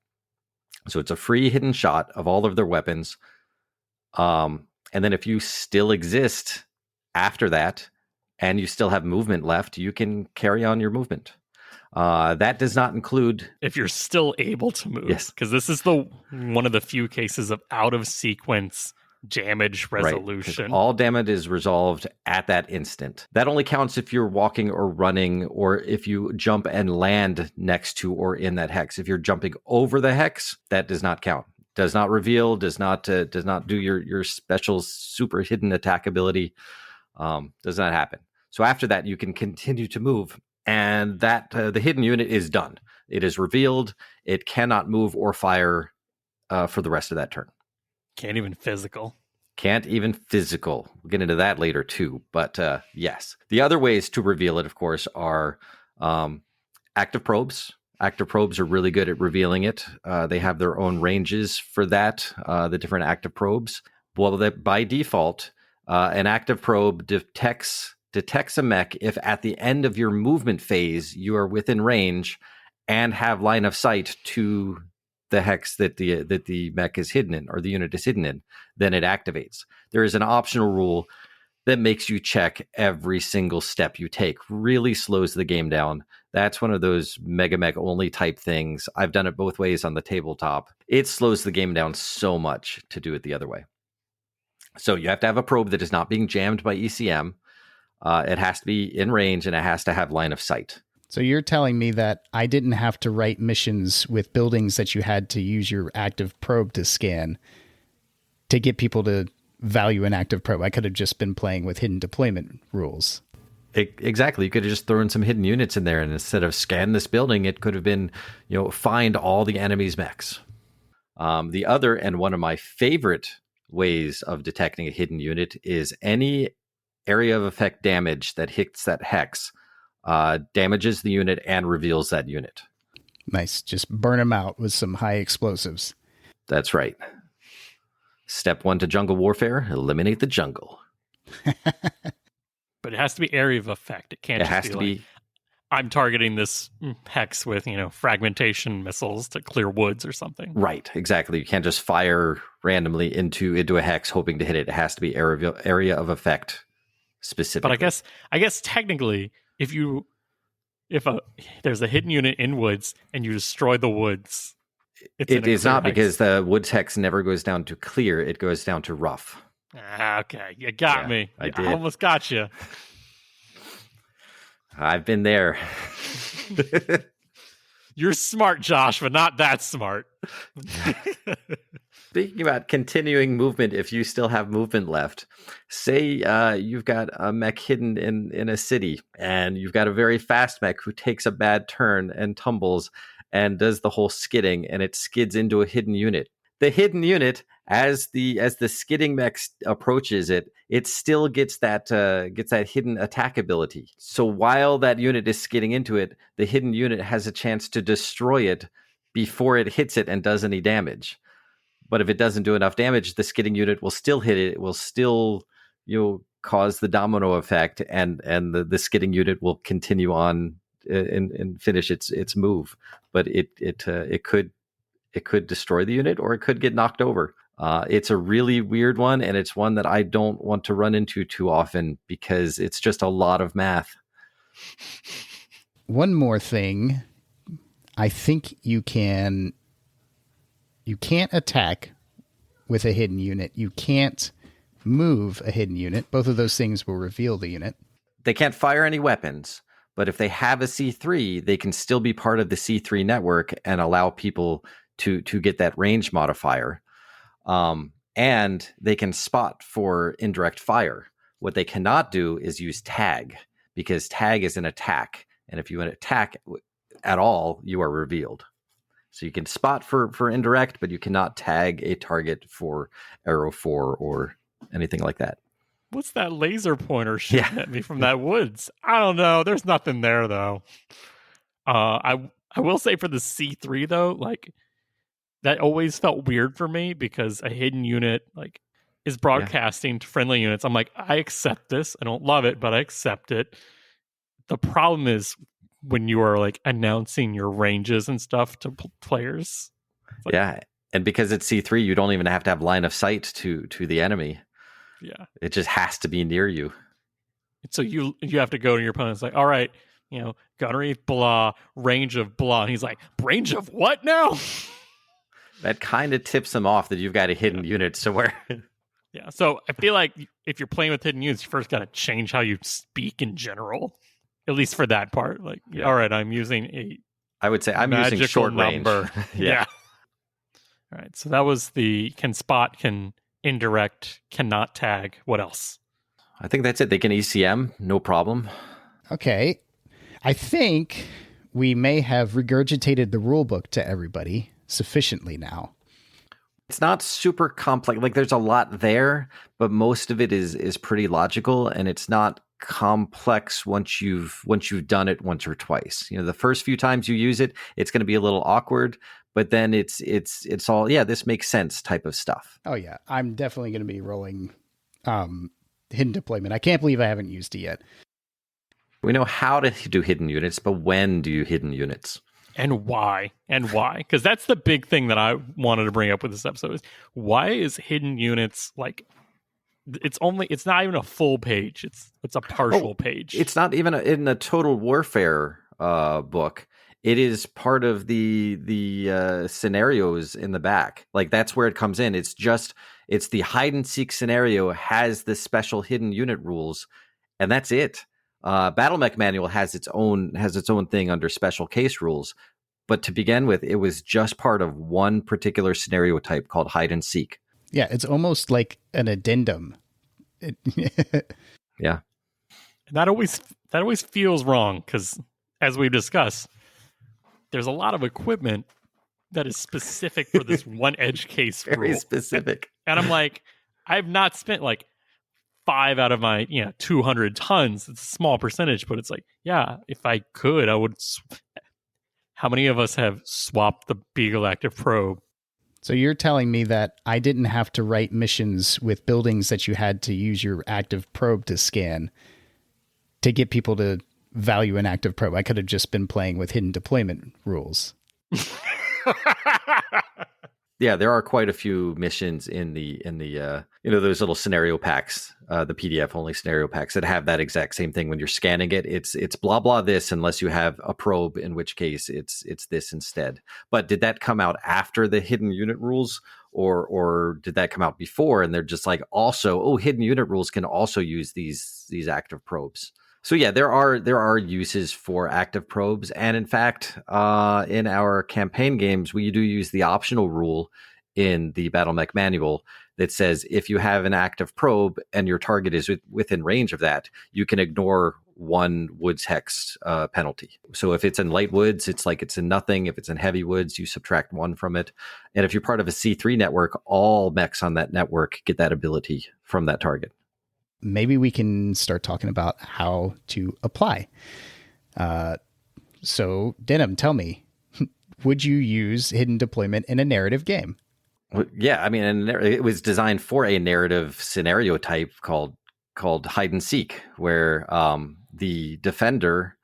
So it's a free hidden shot of all of their weapons. And then if you still exist after that and you still have movement left, you can carry on your movement. That does not include... If you're still able to move. Yes. Because this is one of the few cases of out-of-sequence damage resolution. Right, all damage is resolved at that instant. That only counts if you're walking or running, or if you jump and land next to or in that hex. If you're jumping over the hex, that does not count. Does not reveal, does not do your special super hidden attack ability. Does not happen. So after that, you can continue to move, and that the hidden unit is done. It is revealed. It cannot move or fire for the rest of that turn. Can't even physical. We'll get into that later too. But yes, the other ways to reveal it, of course, are active probes. Active probes are really good at revealing it. They have their own ranges for that, the different active probes. Well, by default, an active probe detects a mech if at the end of your movement phase you are within range and have line of sight to the hex that the mech is hidden in, or the unit is hidden in, then it activates. There is an optional rule that makes you check every single step you take. Really slows the game down. That's one of those mega mech only type things. I've done it both ways on the tabletop. It slows the game down so much to do it the other way. So you have to have a probe that is not being jammed by ECM. It has to be in range, and it has to have line of sight. So you're telling me that I didn't have to write missions with buildings that you had to use your active probe to scan to get people to value an active probe. I could have just been playing with hidden deployment rules. Exactly. You could have just thrown some hidden units in there, and instead of scan this building, it could have been, find all the enemy's mechs. The other, and one of my favorite ways of detecting a hidden unit, is any area of effect damage that hits that hex damages the unit and reveals that unit. Nice. Just burn them out with some high explosives. That's right. Step 1 to jungle warfare: eliminate the jungle. But it has to be area of effect. It can't just be I'm targeting this hex with, fragmentation missiles to clear woods or something. Right, exactly. You can't just fire randomly into a hex hoping to hit it. It has to be area of effect specifically. But I guess technically, if there's a hidden unit in woods and you destroy the woods, it is not hex. Because the woods hex never goes down to clear; it goes down to rough. Okay, you got me. I almost got you. I've been there. You're smart, Josh, but not that smart. Speaking about continuing movement, if you still have movement left, say you've got a mech hidden in a city, and you've got a very fast mech who takes a bad turn and tumbles and does the whole skidding, and it skids into a hidden unit. The hidden unit, as the skidding mech approaches it, it still gets that hidden attack ability. So while that unit is skidding into it, the hidden unit has a chance to destroy it before it hits it and does any damage. But if it doesn't do enough damage, the skidding unit will still hit it. It will still cause the domino effect, and the skidding unit will continue on and finish its move. But it could destroy the unit, or it could get knocked over. It's a really weird one, and it's one that I don't want to run into too often because it's just a lot of math. One more thing, I think you can't attack with a hidden unit. You can't move a hidden unit. Both of those things will reveal the unit. They can't fire any weapons, but if they have a C3, they can still be part of the C3 network and allow people to get that range modifier. And they can spot for indirect fire. What they cannot do is use tag, because tag is an attack. And if you attack at all, you are revealed. So you can spot for indirect, but you cannot tag a target for arrow 4 or anything like that. What's that laser pointer shooting at me from that woods? I don't know. There's nothing there, though. I will say for the C3, though, like, that always felt weird for me because a hidden unit like is broadcasting to friendly units. I'm like, I accept this. I don't love it, but I accept it. The problem is when you are like announcing your ranges and stuff to players. Like, and because it's C3, you don't even have to have line of sight to the enemy. Yeah, it just has to be near you. So you have to go to your opponent's like, all right, gunnery blah, range of blah, and he's like, range of what now? That kind of tips them off that you've got a hidden unit somewhere. Yeah, so I feel like if you're playing with hidden units, you first got to change how you speak in general, at least for that part. Like, all right, I'm using I would say I'm using short number. Range. Yeah. All right, so that was the can spot, can indirect, cannot tag. What else? I think that's it. They can ECM, no problem. Okay. I think we may have regurgitated the rule book to everybody sufficiently now. It's not super complex. Like, there's a lot there, but most of it is pretty logical, and it's not complex once you've done it once or twice. The first few times you use it, it's going to be a little awkward, but then it's all, this makes sense type of stuff. Oh yeah, I'm definitely going to be rolling hidden deployment. I can't believe I haven't used it yet. We know how to do hidden units, but when do you hidden units? And why? Because that's the big thing that I wanted to bring up with this episode is why is hidden units like it's not even a full page. It's a partial page. It's not even in the Total Warfare book. It is part of the scenarios in the back. Like, that's where it comes in. It's the hide and seek scenario has the special hidden unit rules, and that's it. BattleMech manual has its own thing under special case rules, but to begin with, it was just part of one particular scenario type called hide and seek. Yeah, it's almost like an addendum. Yeah, and that always feels wrong because, as we've discussed, there's a lot of equipment that is specific for this one edge case very rule. specific. And I'm like, I've not spent like 5 out of my 200 tons. It's a small percentage, but it's like, if I could, I would. How many of us have swapped the Beagle active probe? So you're telling me that I didn't have to write missions with buildings that you had to use your active probe to scan to get people to value an active probe. I could have just been playing with hidden deployment rules. Yeah, there are quite a few missions in the those little scenario packs, the PDF only scenario packs that have that exact same thing. When you're scanning it, it's blah blah this unless you have a probe, in which case it's this instead. But did that come out after the hidden unit rules, or did that come out before? And they're just like, also, hidden unit rules can also use these active probes. So yeah, there are uses for active probes, and in fact, in our campaign games, we do use the optional rule in the BattleMech manual that says if you have an active probe and your target is within range of that, you can ignore 1 woods hex penalty. So if it's in light woods, it's like it's in nothing. If it's in heavy woods, you subtract 1 from it. And if you're part of a C3 network, all mechs on that network get that ability from that target. Maybe we can start talking about how to apply. So, Denham, tell me, would you use hidden deployment in a narrative game? Well, yeah, I mean, it was designed for a narrative scenario type called hide and seek, where the defender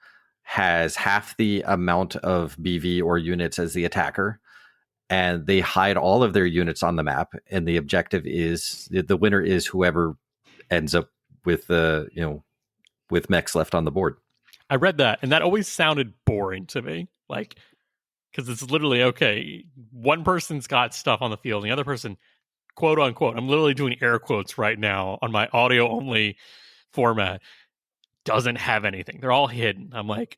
has half the amount of BV or units as the attacker, and they hide all of their units on the map. And the objective is the winner is whoever ends up with with mechs left on the board. I read that, and that always sounded boring to me. Like, because it's literally, okay, one person's got stuff on the field, and the other person, quote unquote, I'm literally doing air quotes right now on my audio only format, doesn't have anything. They're all hidden. I'm like,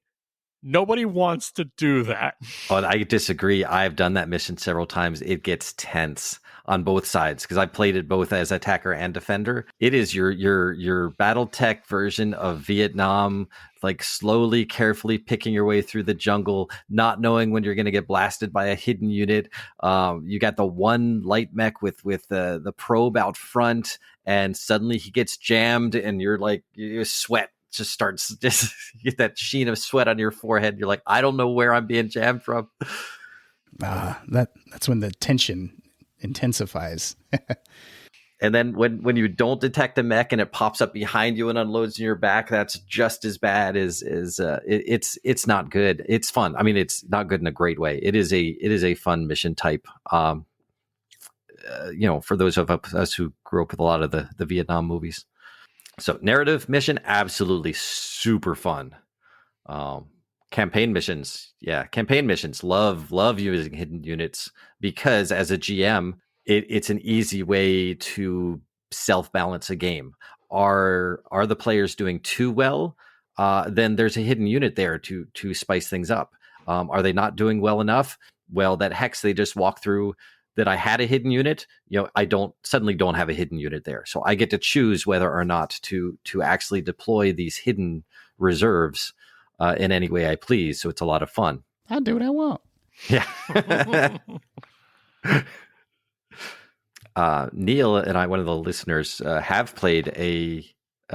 nobody wants to do that. Oh, I disagree. I've done that mission several times. It gets tense on both sides because I played it both as attacker and defender. It is your BattleTech version of Vietnam, like slowly, carefully picking your way through the jungle, not knowing when you're going to get blasted by a hidden unit. You got the one light mech with the probe out front, and suddenly he gets jammed, and you're like, you sweat. Just starts, just get that sheen of sweat on your forehead. You're like, I don't know where I'm being jammed from. That's when the tension intensifies. And then when you don't detect a mech and it pops up behind you and unloads in your back, that's just as bad as it's not good. It's fun. I mean, it's not good in a great way. It is a fun mission type. For those of us who grew up with a lot of the Vietnam movies. So narrative mission, absolutely super fun. Campaign missions. Love using hidden units because as a GM, it's an easy way to self-balance a game. Are the players doing too well? Then there's a hidden unit there to spice things up. Are they not doing well enough? Well, that hex they just walked through that I had a hidden unit, I don't have a hidden unit there. So I get to choose whether or not to actually deploy these hidden reserves in any way I please. So it's a lot of fun. I'll do what I want. Yeah. Neil and I, one of the listeners, have played a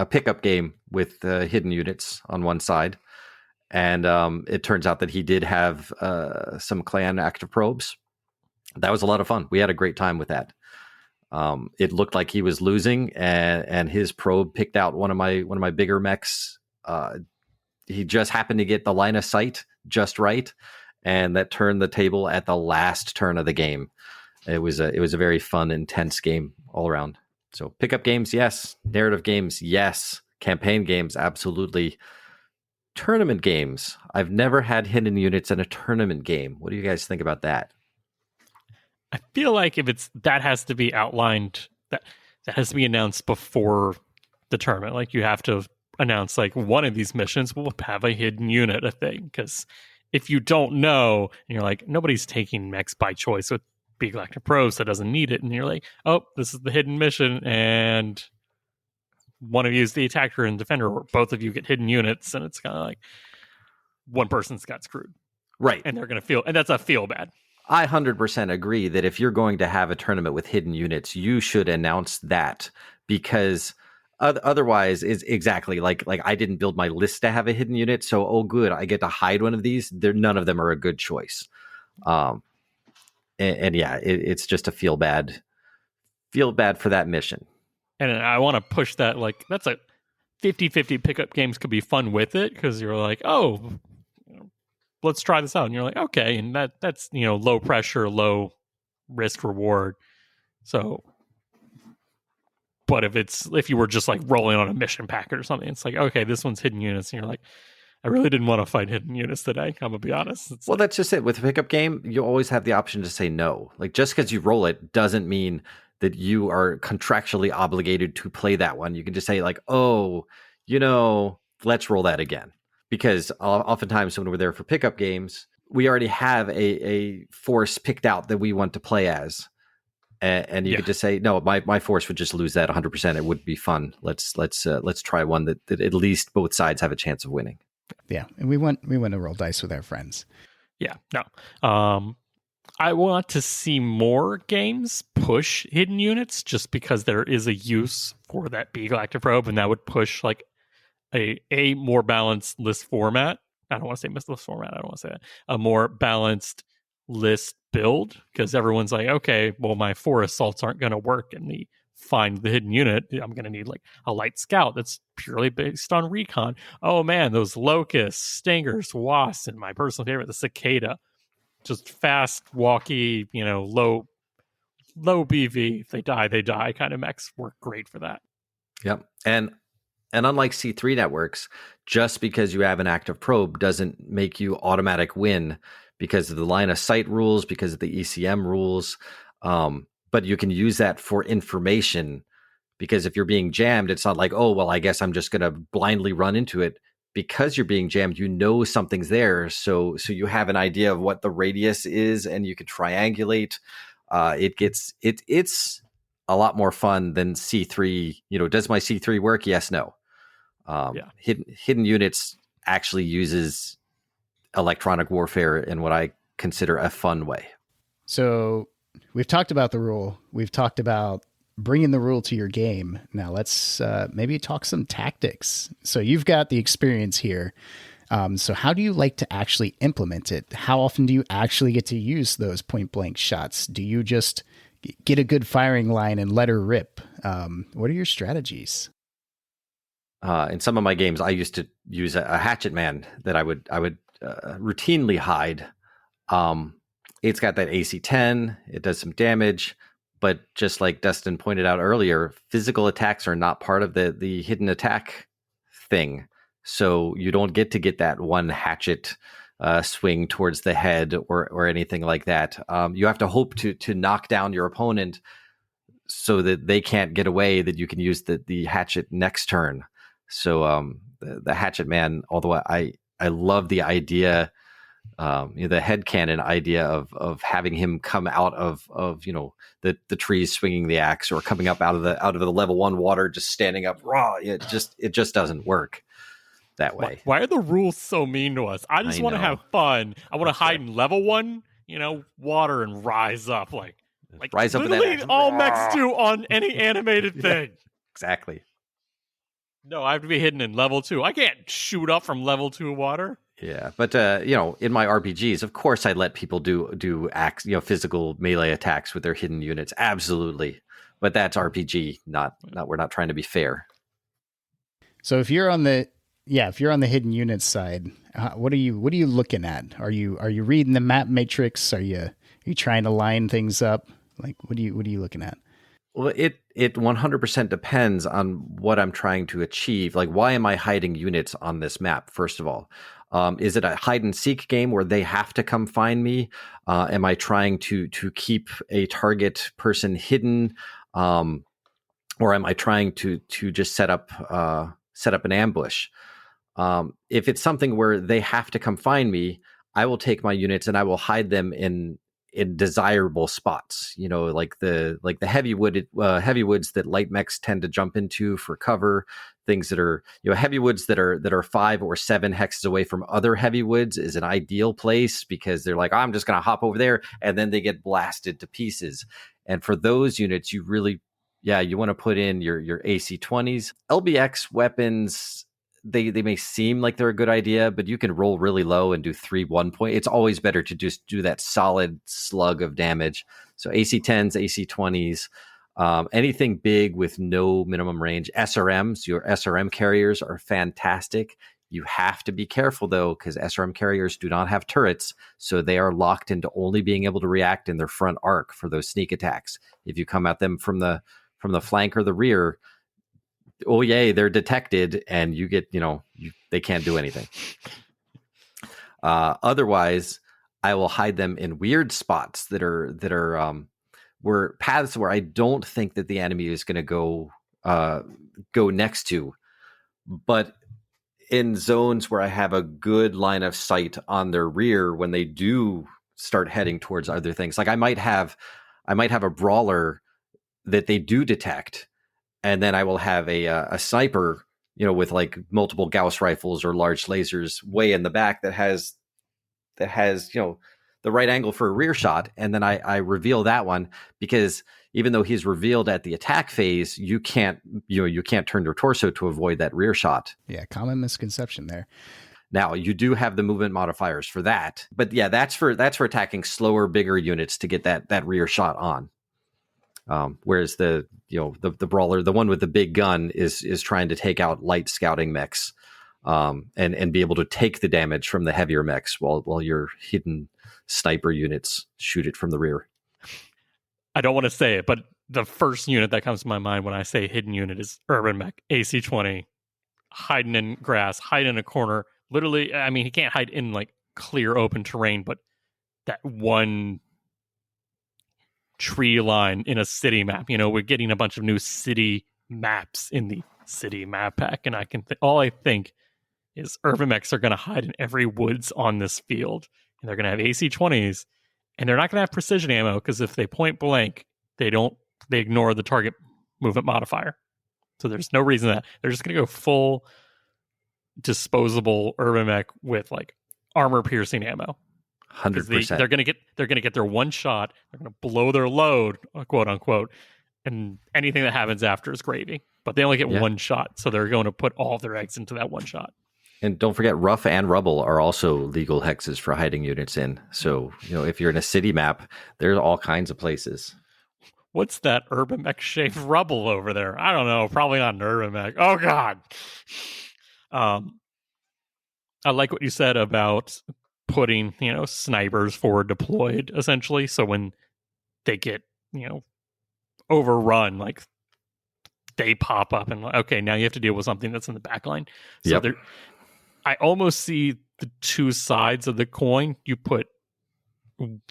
pickup game with hidden units on one side. And it turns out that he did have some clan active probes. That was a lot of fun. We had a great time with that. It looked like he was losing, and his probe picked out one of my bigger mechs. He just happened to get the line of sight just right, and that turned the table at the last turn of the game. It was a very fun, intense game all around. So pickup games, yes. Narrative games, yes. Campaign games, absolutely. Tournament games. I've never had hidden units in a tournament game. What do you guys think about that? I feel like if that has to be outlined, that has to be announced before the tournament. Like you have to announce like one of these missions will have a hidden unit, a thing. Because if you don't know, and you're like, nobody's taking mechs by choice with Big Galactic Pros that doesn't need it, and you're like, oh, this is the hidden mission, and one of you is the attacker and defender, or both of you get hidden units, and it's kind of like one person's got screwed. Right. And they're going to and that's a feel bad. I 100% agree that if you're going to have a tournament with hidden units, you should announce that, because otherwise is exactly like I didn't build my list to have a hidden unit. So, oh, good, I get to hide one of these. None of them are a good choice. And yeah, it's just a feel bad for that mission. And I want to push that, like, that's a 50-50 pickup games could be fun with it, because you're like, oh, let's try this out. And you're like, okay. And that's, low pressure, low risk reward. So, but if you were just like rolling on a mission packet or something, it's like, okay, this one's hidden units. And you're like, I really didn't want to fight hidden units today. I'm gonna be honest. That's just it. With a pickup game, you always have the option to say no. Like, just because you roll it doesn't mean that you are contractually obligated to play that one. You can just say like, oh, let's roll that again. Because oftentimes when we're there for pickup games, we already have a force picked out that we want to play as. And you could just say, no, my force would just lose that 100%. It would be fun. Let's try one that at least both sides have a chance of winning. Yeah, and we want to roll dice with our friends. Yeah, no. I want to see more games push hidden units, just because there is a use for that B Galactic Probe, and that would push like a more balanced list format. I don't want to say list format. I don't want to say that. A more balanced list build, because everyone's like, okay, well, my 4 assaults aren't going to work in the find the hidden unit, I'm going to need like a light scout that's purely based on recon. Oh man, those locusts, stingers, wasps, and my personal favorite, the cicada. Just fast, walky, low BV. If they die kind of mechs work great for that. Yep. And unlike C3 networks, just because you have an active probe doesn't make you automatic win because of the line of sight rules, because of the ECM rules. But you can use that for information, because if you're being jammed, it's not like, oh, well, I guess I'm just going to blindly run into it. Because you're being jammed, something's there. So you have an idea of what the radius is and you can triangulate. It's a lot more fun than C3. Does my C3 work? Yes, no. Hidden units actually uses electronic warfare in what I consider a fun way. So we've talked about the rule. We've talked about bringing the rule to your game. Now let's maybe talk some tactics. So you've got the experience here. So how do you like to actually implement it? How often do you actually get to use those point blank shots? Do you just get a good firing line and let her rip? What are your strategies? In some of my games, I used to use a Hatchetman that I would routinely hide. It's got that AC 10. It does some damage. But just like Dustin pointed out earlier, physical attacks are not part of the hidden attack thing. So you don't get that one hatchet swing towards the head or anything like that. You have to hope to knock down your opponent so that they can't get away, that you can use the hatchet next turn. So the Hatchetman, although I love the idea, the headcanon idea of having him come out of the trees swinging the axe, or coming up out of the level 1 water just standing up raw. It just doesn't work that way. Why are the rules so mean to us? I just want to have fun. I want to hide in level 1, water, and rise up like rise up. Literally all mechs do on any animated thing. Exactly. No, I have to be hidden in level 2. I can't shoot up from level 2 water. Yeah, but in my RPGs, of course, I let people do acts, physical melee attacks with their hidden units. Absolutely, but that's RPG. Not we're not trying to be fair. So if you're on the hidden units side, what are you looking at? Are you reading the map matrix? Are you trying to line things up? Like what are you looking at? Well, it 100% depends on what I'm trying to achieve. Like, why am I hiding units on this map? First of all, is it a hide and seek game where they have to come find me? Am I trying to keep a target person hidden, or am I trying to just set up an ambush? If it's something where they have to come find me, I will take my units and I will hide them in desirable spots, like the heavy woods that light mechs tend to jump into for cover. Things that are, heavy woods that are 5 or 7 hexes away from other heavy woods is an ideal place, because they're like, I'm just going to hop over there, and then they get blasted to pieces. And for those units, you really, you want to put in your AC-20s. LBX weapons, they may seem like they're a good idea, but you can roll really low and do 3 1-point. It's always better to just do that solid slug of damage. So AC-10s, AC-20s, anything big with no minimum range. SRMs, your SRM carriers are fantastic. You have to be careful, though, because SRM carriers do not have turrets, so they are locked into only being able to react in their front arc for those sneak attacks. If you come at them from the flank or the rear, oh yay, they're detected, and you get, they can't do anything. Otherwise, I will hide them in weird spots that are where paths where I don't think that the enemy is going to go next to, but in zones where I have a good line of sight on their rear when they do start heading towards other things. Like I might have a brawler that they do detect, and then I will have a sniper, with like multiple Gauss rifles or large lasers way in the back that has the right angle for a rear shot, and then I reveal that one, because even though he's revealed at the attack phase, you can't turn your torso to avoid that rear shot. Yeah, common misconception there. Now you do have the movement modifiers for that, but yeah, that's for attacking slower, bigger units to get that rear shot on. Whereas the brawler, the one with the big gun, is trying to take out light scouting mechs, and be able to take the damage from the heavier mechs while your hidden sniper units shoot it from the rear. I don't want to say it, but the first unit that comes to my mind when I say hidden unit is Urban Mech AC-20, hiding in grass, hiding in a corner. Literally, I mean, he can't hide in like clear open terrain, but that one tree line in a city map. We're getting a bunch of new city maps in the city map pack, and all I think is Urban Mechs are going to hide in every woods on this field, and they're going to have AC-20s, and they're not going to have precision ammo, because if they point blank, they ignore the target movement modifier. So there's no reason that they're just going to go full disposable Urban Mech with like armor piercing ammo. 100%. They're going to get their one shot. They're going to blow their load, quote unquote, and anything that happens after is gravy. But they only get one shot, so they're going to put all of their eggs into that one shot. And don't forget, rough and rubble are also legal hexes for hiding units in. So, if you're in a city map, there's all kinds of places. What's that Urban Mech shaped rubble over there? I don't know. Probably not an Urban Mech. Oh, God. I like what you said about putting, snipers forward deployed, essentially. So when they get, overrun, like they pop up and okay, now you have to deal with something that's in the back line. So I almost see the two sides of the coin. You put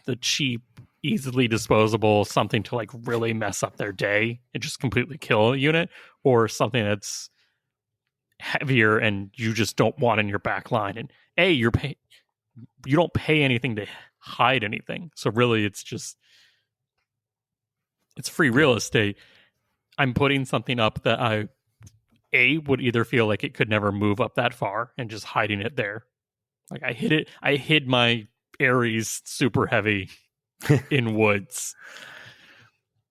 the cheap, easily disposable, something to like really mess up their day and just completely kill a unit, or something that's heavier and you just don't want in your back line. And you don't pay anything to hide anything. So really it's free real estate. I'm putting something up that I would either feel like it could never move up that far and just hiding it there. Like I hid my Ares super heavy in woods.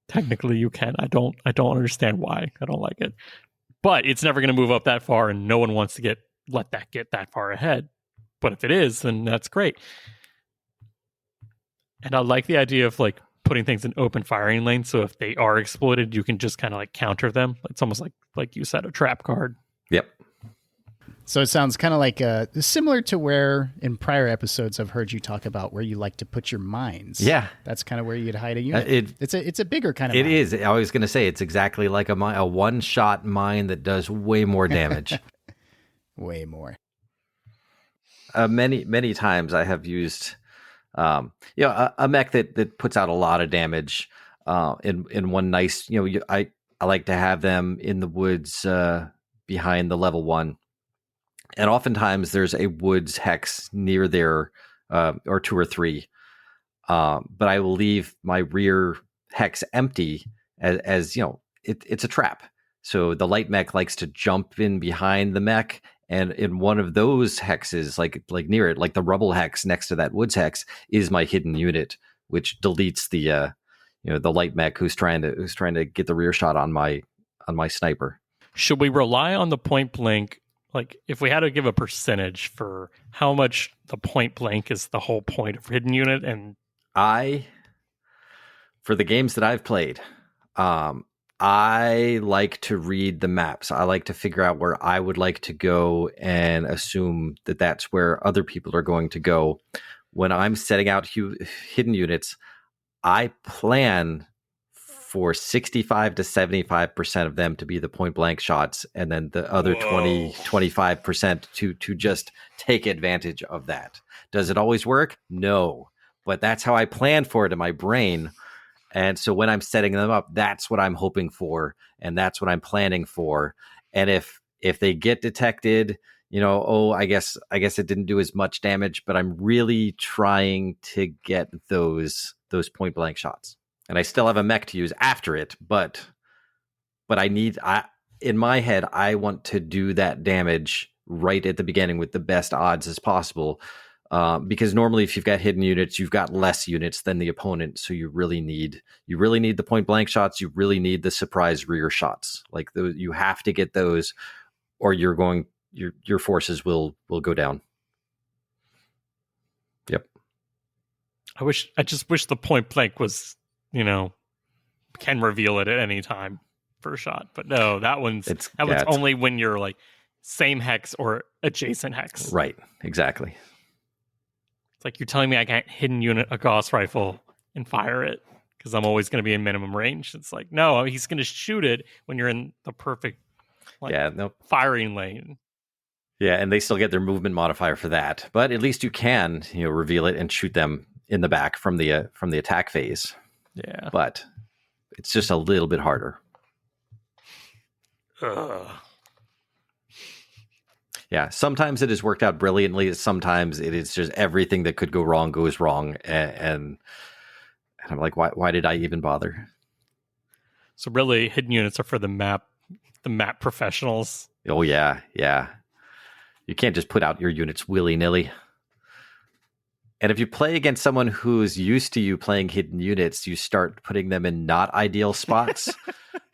Technically you can. I don't understand why. I don't like it. But it's never going to move up that far, and no one wants to let that get that far ahead. But if it is, then that's great. And I like the idea of like putting things in open firing lanes, so if they are exploited, you can just kind of like counter them. It's almost like you said, a trap card. Yep. So it sounds kind of like similar to where in prior episodes I've heard you talk about where you like to put your mines. Yeah. That's kind of where you'd hide a unit. It's a bigger kind of mine. It is. I was going to say it's exactly like a one-shot mine that does way more damage. Way more. Many times I have used a mech that puts out a lot of damage in one nice, I like to have them in the woods behind the level 1. And oftentimes there's a woods hex near there, or 2 or 3. But I will leave my rear hex empty as it's a trap. So the light mech likes to jump in behind the mech, and in one of those hexes, like near it, like the rubble hex next to that woods hex, is my hidden unit, which deletes the light mech who's trying to get the rear shot on my sniper. Should we rely on the point blank? Like, if we had to give a percentage for how much the point blank is the whole point of hidden unit, and for the games that I've played, I like to read the maps. I like to figure out where I would like to go and assume that that's where other people are going to go. When I'm setting out hidden units, I plan for 65 to 75% of them to be the point blank shots, and then the other 25% to just take advantage of that. Does it always work? No, but that's how I plan for it in my brain. And so when I'm setting them up, that's what I'm hoping for, and that's what I'm planning for. And if they get detected, I guess it didn't do as much damage, but I'm really trying to get those point blank shots. And I still have a mech to use after it, but in my head, I want to do that damage right at the beginning with the best odds as possible. Because normally if you've got hidden units, you've got less units than the opponent. So you really need the point blank shots. You really need the surprise rear shots. Like you have to get those, or your forces will go down. Yep. I just wish the point blank was, can reveal it at any time for a shot. But no, that one's only when you're like same hex or adjacent hex. Right, exactly. It's like you're telling me I can't hidden unit a Gauss rifle and fire it because I'm always going to be in minimum range. It's like, no, he's going to shoot it when you're in the perfect firing lane. Yeah, and they still get their movement modifier for that. But at least you can, reveal it and shoot them in the back from the attack phase. Yeah. But it's just a little bit harder. Ugh. Yeah, sometimes it has worked out brilliantly. Sometimes it is just everything that could go wrong goes wrong. And I'm like, why did I even bother? So really, hidden units are for the map professionals. Oh, yeah. You can't just put out your units willy-nilly. And if you play against someone who's used to you playing hidden units, you start putting them in not ideal spots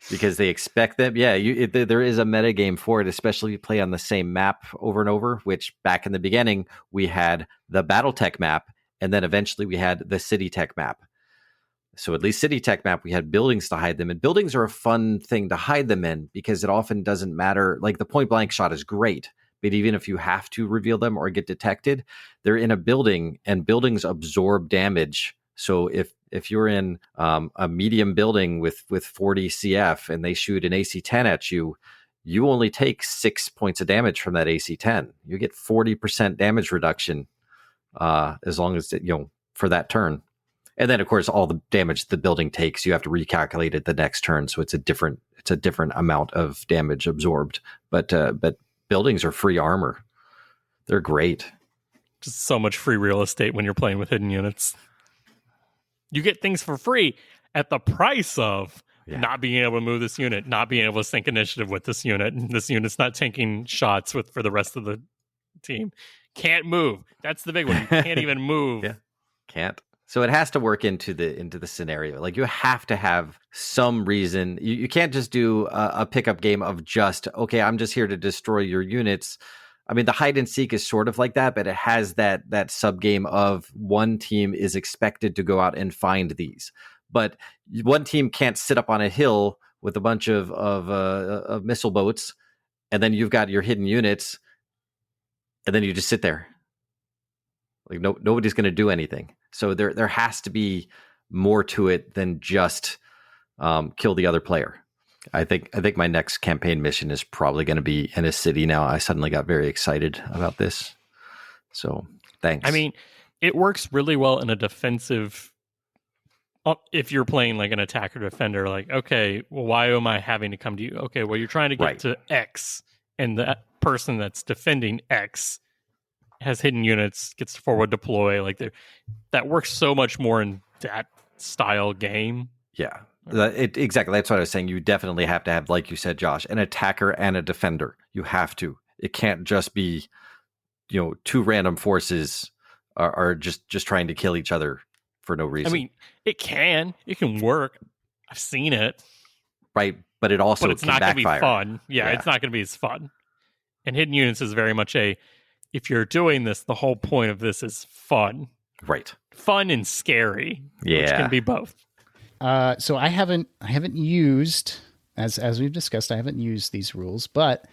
because they expect them. Yeah, there is a metagame for it, especially if you play on the same map over and over, which back in the beginning, we had the BattleTech map, and then eventually we had the CityTech map. So at least CityTech map, we had buildings to hide them in. Buildings are a fun thing to hide them in because it often doesn't matter. Like the point blank shot is great, but even if you have to reveal them or get detected, they're in a building and buildings absorb damage. So if you're in a medium building with 40 CF and they shoot an AC-10 at you, you only take 6 points of damage from that AC-10. You get 40% damage reduction as long as, for that turn. And then, of course, all the damage the building takes, you have to recalculate it the next turn. So it's a different amount of damage absorbed. But buildings are free armor. They're great. Just so much free real estate when you're playing with hidden units. You get things for free at the price of not being able to move this unit, not being able to sync initiative with this unit. And this unit's not taking shots for the rest of the team. Can't move. That's the big one. You can't even move. Yeah, can't. So it has to work into the scenario. Like you have to have some reason. You can't just do a pickup game of just, okay, I'm just here to destroy your units. I mean, the hide and seek is sort of like that, but it has that sub game of one team is expected to go out and find these. But one team can't sit up on a hill with a bunch of missile boats, and then you've got your hidden units, and then you just sit there. Like nobody's going to do anything. So there has to be more to it than just kill the other player. I think my next campaign mission is probably going to be in a city now. I suddenly got very excited about this. So thanks. I mean, it works really well in a defensive. If you're playing like an attacker defender, like, okay, well, why am I having to come to you? Okay, well, you're trying to get to X, and that person that's defending X has hidden units, gets to forward deploy. Like that works so much more in that style game. Yeah, exactly. That's what I was saying. You definitely have to have, like you said, Josh, an attacker and a defender. You have to. It can't just be, two random forces are just trying to kill each other for no reason. I mean, it can work. I've seen it. Right, but it also it's can not going to be fun. Yeah, it's not going to be as fun. And hidden units is very much if you're doing this, the whole point of this is fun. Right. Fun and scary. Yeah. Which can be both. So I haven't used, as we've discussed, I haven't used these rules, but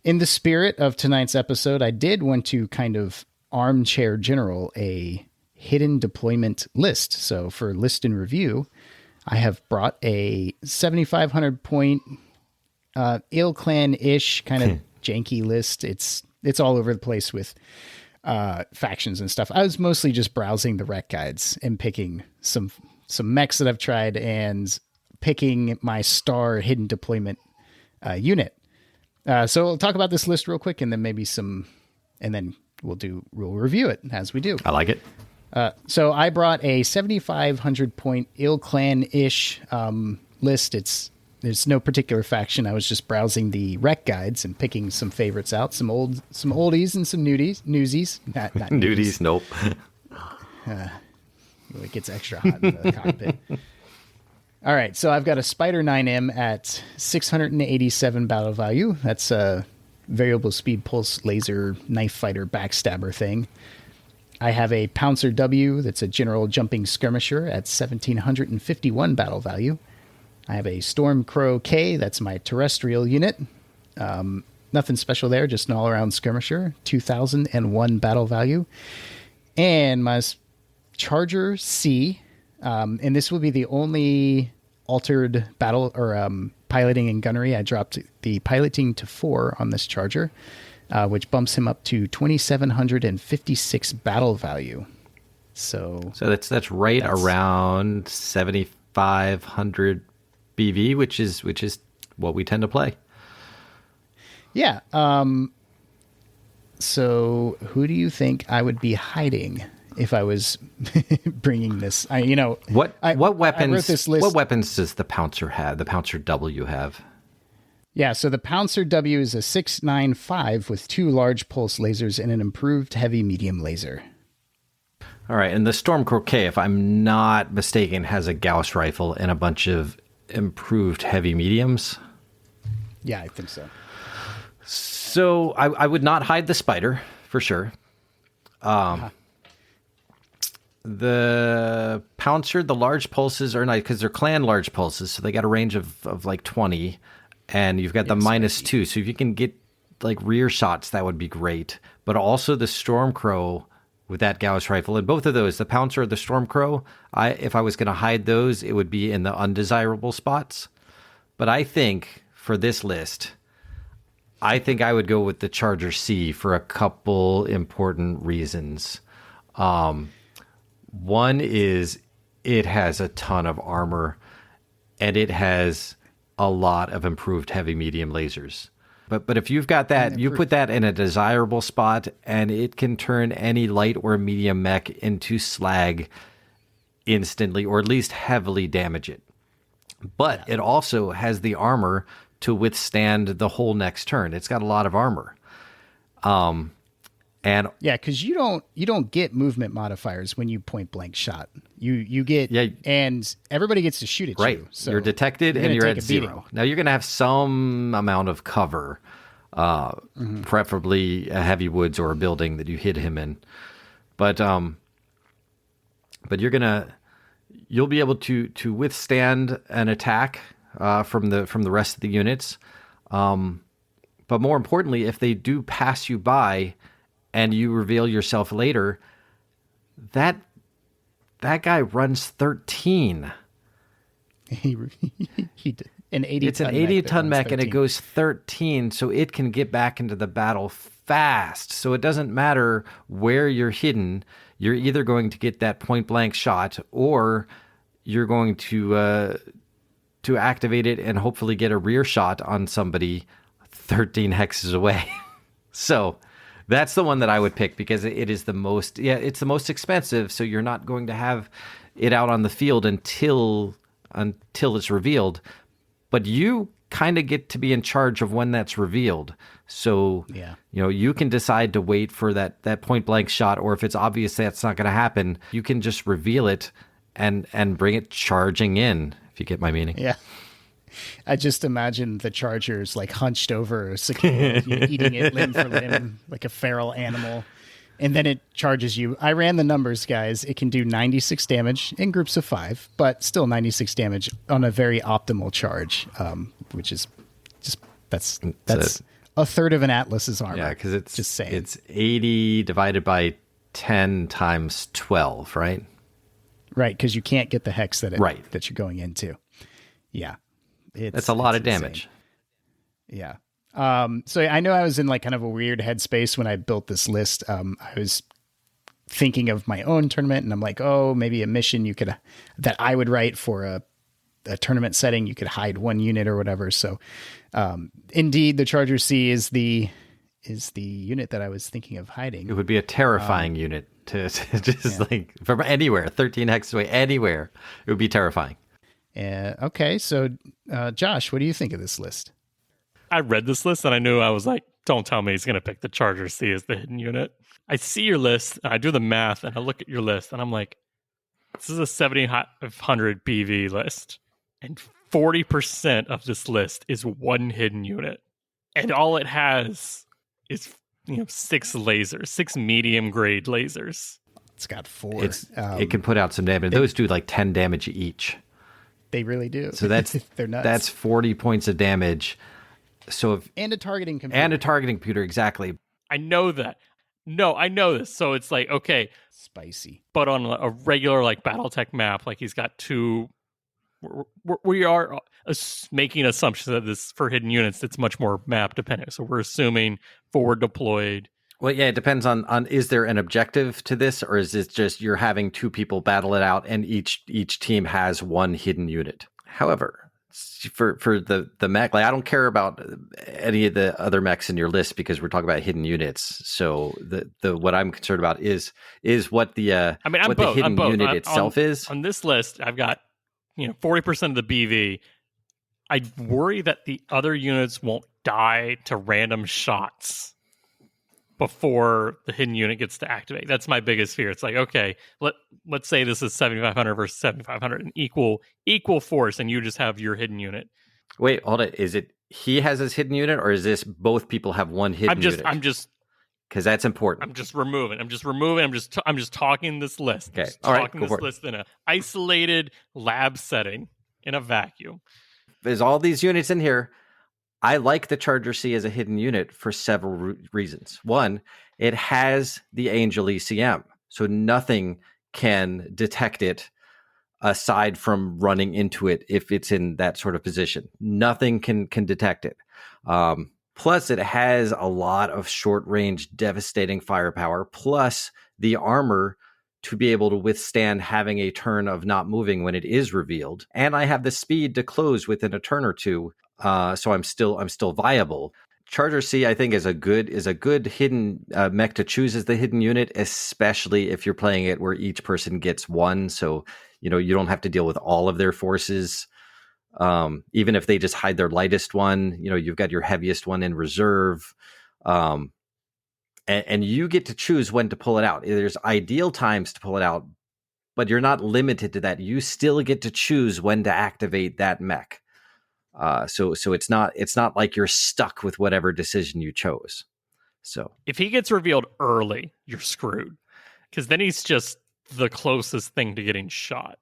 in the spirit of tonight's episode, I did want to kind of armchair general a hidden deployment list. So for list and review, I have brought a 7,500 point Ill Clan-ish kind of janky list. It's all over the place with factions and stuff. I was mostly just browsing the rec guides and picking some mechs that I've tried and picking my star hidden deployment unit. So we'll talk about this list real quick and then and then we'll review it as we do. I like it. So I brought a 7,500 point Ill Clan-ish list. There's no particular faction. I was just browsing the rec guides and picking some favorites out, some oldies and some newsies. Not nudies, nope. It gets extra hot in the cockpit. All right, so I've got a Spider 9M at 687 battle value. That's a variable speed pulse laser knife fighter backstabber thing. I have a Pouncer W that's a general jumping skirmisher at 1,751 battle value. I have a Stormcrow K. That's my terrestrial unit. Nothing special there, just an all-around skirmisher. 2,001 battle value. And my Charger C. And this will be the only altered battle or piloting and gunnery. I dropped the piloting to 4 on this Charger, which bumps him up to 2,756 battle value. So that's right around 7,500 BV, which is what we tend to play. Yeah. So who do you think I would be hiding if I was bringing this? What weapons? I wrote this list. What weapons does the Pouncer have? The Pouncer W have? Yeah, so the Pouncer W is a 6.95 with 2 large pulse lasers and an improved heavy medium laser. All right, and the Stormcrow K, if I'm not mistaken, has a Gauss rifle and a bunch of improved heavy mediums. Yeah, I think so. So I would not hide the Spider, for sure. The Pouncer, the large pulses are nice because they're clan large pulses, so they got a range of like 20, and you've got the -2. So if you can get like rear shots, that would be great. But also the Stormcrow with that Gauss rifle, and both of those, the Pouncer or the Stormcrow, if I was going to hide those, it would be in the undesirable spots. But I think for this list, I think I would go with the Charger C for a couple important reasons. One is it has a ton of armor, and it has a lot of improved heavy medium lasers. But if you've got that, you put that in a desirable spot, and it can turn any light or medium mech into slag instantly, or at least heavily damage it. But it also has the armor to withstand the whole next turn. It's got a lot of armor. And yeah, because you don't get movement modifiers when you point blank shot. You get and everybody gets to shoot at you. So you're detected and you're at 0. Now you're going to have some amount of cover, preferably a heavy woods or a building that you hid him in. But you'll be able to withstand an attack from the rest of the units. But more importantly, if they do pass you by and you reveal yourself later, that guy runs 13. He did. It's an 80-ton mech, and it goes 13, so it can get back into the battle fast. So it doesn't matter where you're hidden. You're either going to get that point-blank shot, or you're going to activate it and hopefully get a rear shot on somebody 13 hexes away. So that's the one that I would pick because it is the most, it's the most expensive. So you're not going to have it out on the field until it's revealed, but you kind of get to be in charge of when that's revealed. So, you can decide to wait for that point blank shot, or if it's obvious that's not going to happen, you can just reveal it and bring it charging in, if you get my meaning. Yeah. I just imagine the Chargers like hunched over, eating it limb for limb, like a feral animal. And then it charges you. I ran the numbers, guys. It can do 96 damage in groups of 5, but still 96 damage on a very optimal charge, which is just, that's a third of an Atlas's armor. Yeah, because it's just saying. It's 80 divided by 10 times 12, right? Right, because you can't get the hex that you're going into. Yeah. That's a lot of damage. Yeah. So I know I was in like kind of a weird headspace when I built this list. I was thinking of my own tournament, and I'm like, oh, maybe a mission that I would write for a tournament setting. You could hide one unit or whatever. So, indeed, the Charger C is the unit that I was thinking of hiding. It would be a terrifying unit to just like from anywhere, 13 hexes away, anywhere. It would be terrifying. Okay, so Josh, what do you think of this list? I read this list and I knew, I was like, don't tell me he's going to pick the Charger C as the hidden unit. I see your list, and I do the math, and I look at your list, and I'm like, this is a 7,500 BV list, and 40% of this list is one hidden unit. And all it has is 6 lasers, 6 medium-grade lasers. It's got 4. It can put out some damage. Those do like 10 damage each. They really do. So they're nuts. That's 40 points of damage. So and a targeting computer. Exactly. I know that. No, I know this. So it's like, okay, spicy. But on a regular like BattleTech map, like he's got two. We are making assumptions that this for hidden units, it's much more map dependent. So we're assuming forward deployed. Well, yeah, it depends on is there an objective to this, or is it just you're having two people battle it out and each team has one hidden unit? However, for the mech, like I don't care about any of the other mechs in your list because we're talking about hidden units. So the what I'm concerned about is what the the hidden unit itself is. On this list, I've got 40% of the BV. I worry that the other units won't die to random shots before the hidden unit gets to activate. That's my biggest fear. It's like, okay, let's say this is 7,500 versus 7,500, an equal force, and you just have your hidden unit. Wait, hold it. Is it he has his hidden unit, or is this both people have one hidden unit? I'm just because that's important. I'm just removing. I'm just talking this list. Okay, all right, go for it. List in an isolated lab setting in a vacuum. There's all these units in here. I like the Charger C as a hidden unit for several reasons. One, it has the Angel ECM, so nothing can detect it aside from running into it if it's in that sort of position. Nothing can detect it. Plus, it has a lot of short-range, devastating firepower, plus the armor to be able to withstand having a turn of not moving when it is revealed. And I have the speed to close within a turn or two. So I'm still viable. Charger C, I think, is a good hidden mech to choose as the hidden unit, especially if you're playing it where each person gets one. So you don't have to deal with all of their forces. Even if they just hide their lightest one, you've got your heaviest one in reserve. And you get to choose when to pull it out. There's ideal times to pull it out, but you're not limited to that. You still get to choose when to activate that mech. So it's not like you're stuck with whatever decision you chose. So if he gets revealed early, you're screwed, because then he's just the closest thing to getting shot.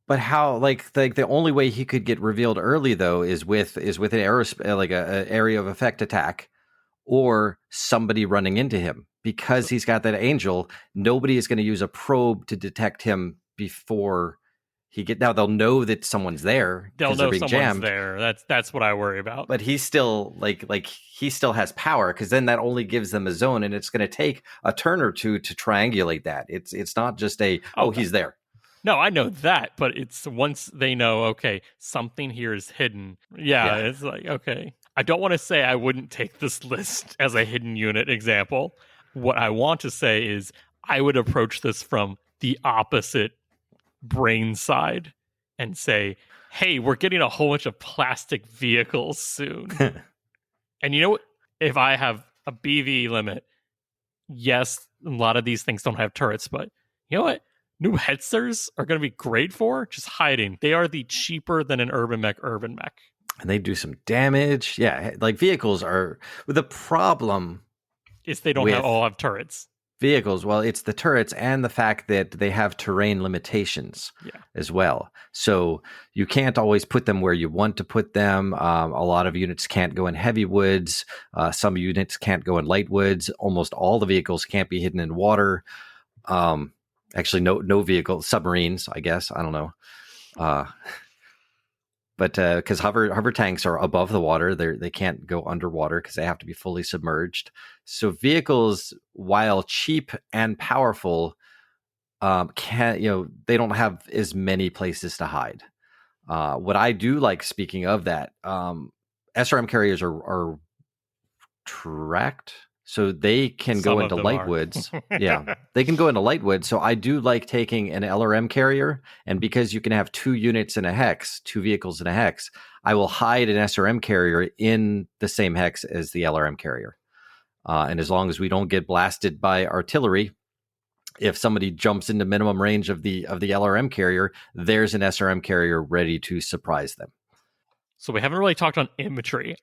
But how? Like the only way he could get revealed early though is with an aerospace, like a area of effect attack, or somebody running into him, because he's got that Angel. Nobody is going to use a probe to detect him before. Now they'll know that someone's there. They'll know someone's jammed. there. That's what I worry about. But he's still he still has power, because then that only gives them a zone, and it's going to take a turn or two to triangulate that. It's not just he's there. No, I know that, but it's once they know, okay, something here is hidden. Yeah. It's like, okay. I don't want to say I wouldn't take this list as a hidden unit example. What I want to say is I would approach this from the opposite brain side and say, hey, we're getting a whole bunch of plastic vehicles soon. And you know what? If I have a BV limit, yes, a lot of these things don't have turrets, but you know what? New Hetzers are going to be great for just hiding. They are the cheaper than an urban mech. And they do some damage. Yeah, like vehicles are... The problem is they don't all have turrets. Vehicles, well, it's the turrets and the fact that they have terrain limitations as well. So you can't always put them where you want to put them. A lot of units can't go in heavy woods. Some units can't go in light woods. Almost all the vehicles can't be hidden in water. Actually, no vehicle, submarines, I guess. I don't know. But because hover tanks are above the water, they can't go underwater because they have to be fully submerged. So vehicles, while cheap and powerful, they don't have as many places to hide. What I do like, speaking of that, SRM carriers are tracked. So they can go into light woods. Yeah, they can go into light woods. So I do like taking an LRM carrier. And because you can have two units in a hex, two vehicles in a hex, I will hide an SRM carrier in the same hex as the LRM carrier. And as long as we don't get blasted by artillery, if somebody jumps into minimum range of the LRM carrier, there's an SRM carrier ready to surprise them. So we haven't really talked on imagery.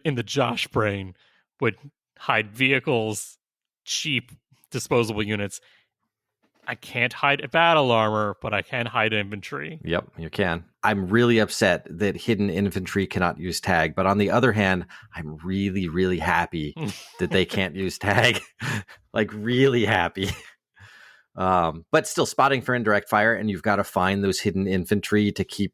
In the Josh brain, would hide vehicles, cheap disposable units, I can't hide battle armor, but I can hide infantry. Yep, you can. I'm really upset that hidden infantry cannot use tag, but on the other hand, I'm really, really happy that they can't use tag. Like, really happy. But still, spotting for indirect fire, and you've got to find those hidden infantry to keep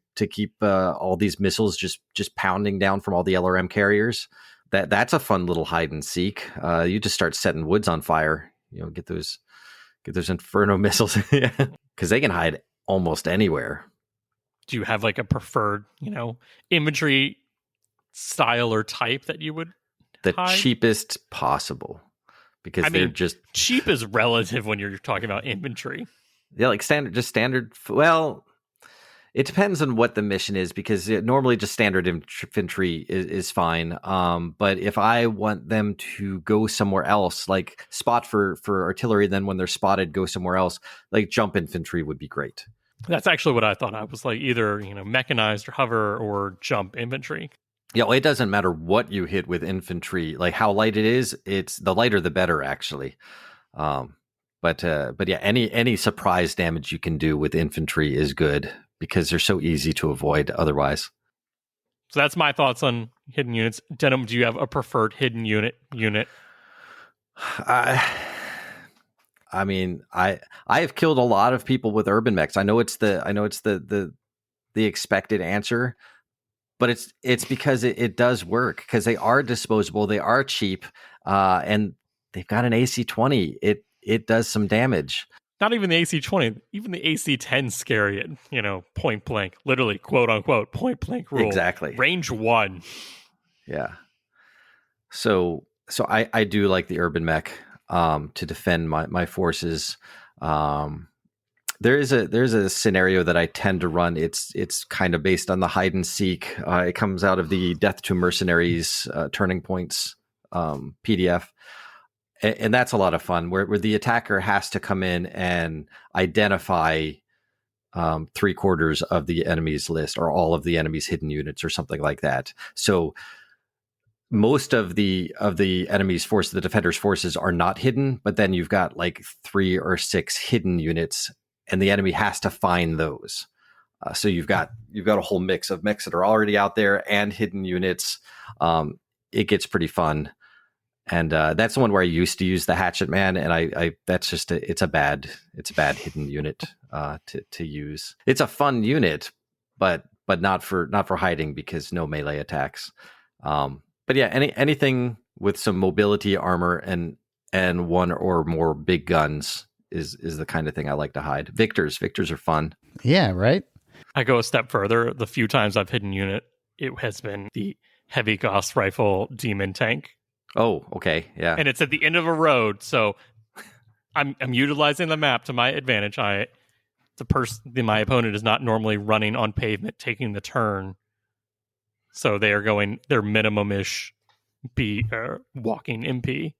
all these missiles just pounding down from all the LRM carriers. That's a fun little hide and seek. You just start setting woods on fire. Get those Inferno missiles, because they can hide almost anywhere. Do you have like a preferred, infantry style or type that you would hide? Cheapest possible, because they're just cheap is relative when you're talking about infantry. Yeah, like standard. Well, it depends on what the mission is, because normally just standard infantry is fine. But if I want them to go somewhere else, like spot for artillery, then when they're spotted, go somewhere else, like jump infantry would be great. That's actually what I thought. I was like either, mechanized or hover or jump infantry. Yeah, well, it doesn't matter what you hit with infantry, like how light it is. It's the lighter the better, actually. But yeah, any surprise damage you can do with infantry is good, because they're so easy to avoid otherwise. So that's my thoughts on hidden units. Denham, do you have a preferred hidden unit? I have killed a lot of people with urban mechs. I know it's the expected answer, but it's because it does work, because they are disposable, they are cheap, and they've got an AC-20. It does some damage. Not even the AC-20, even the AC-10 scary at, point blank, literally, quote unquote, point blank rule. Exactly. Range 1. Yeah. So I do like the urban mech to defend my forces. There's a scenario that I tend to run. It's kind of based on the hide and seek. It comes out of the Death to Mercenaries Turning Points PDF. And that's a lot of fun, where the attacker has to come in and identify 3/4 of the enemy's list, or all of the enemy's hidden units, or something like that. So most of the enemy's force, the defender's forces, are not hidden, but then you've got like 3 or 6 hidden units, and the enemy has to find those. So you've got a whole mix of mechs that are already out there and hidden units. It gets pretty fun. And that's the one where I used to use the Hatchetman, and I that's just it's a bad hidden unit to use. It's a fun unit, but not for hiding, because no melee attacks. But yeah, anything with some mobility armor and one or more big guns is the kind of thing I like to hide. Victors are fun. Yeah, right. I go a step further. The few times I've hidden unit, it has been the heavy Gauss rifle demon tank. Oh, okay, yeah. And it's at the end of a road, so I'm utilizing the map to my advantage. My opponent is not normally running on pavement, taking the turn, so they are going their minimum-ish walking MP.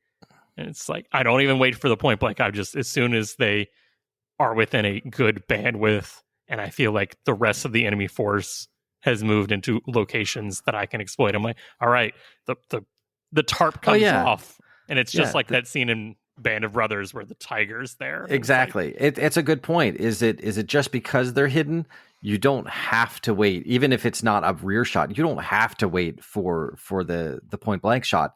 And it's like, I don't even wait for the point blank. I just, as soon as they are within a good bandwidth, and I feel like the rest of the enemy force has moved into locations that I can exploit, I'm like, all right, the tarp comes off, and it's just like that scene in Band of Brothers where the tiger's there. Exactly. It's a good point. Is it just because they're hidden? You don't have to wait, even if it's not a rear shot. You don't have to wait for the point blank shot.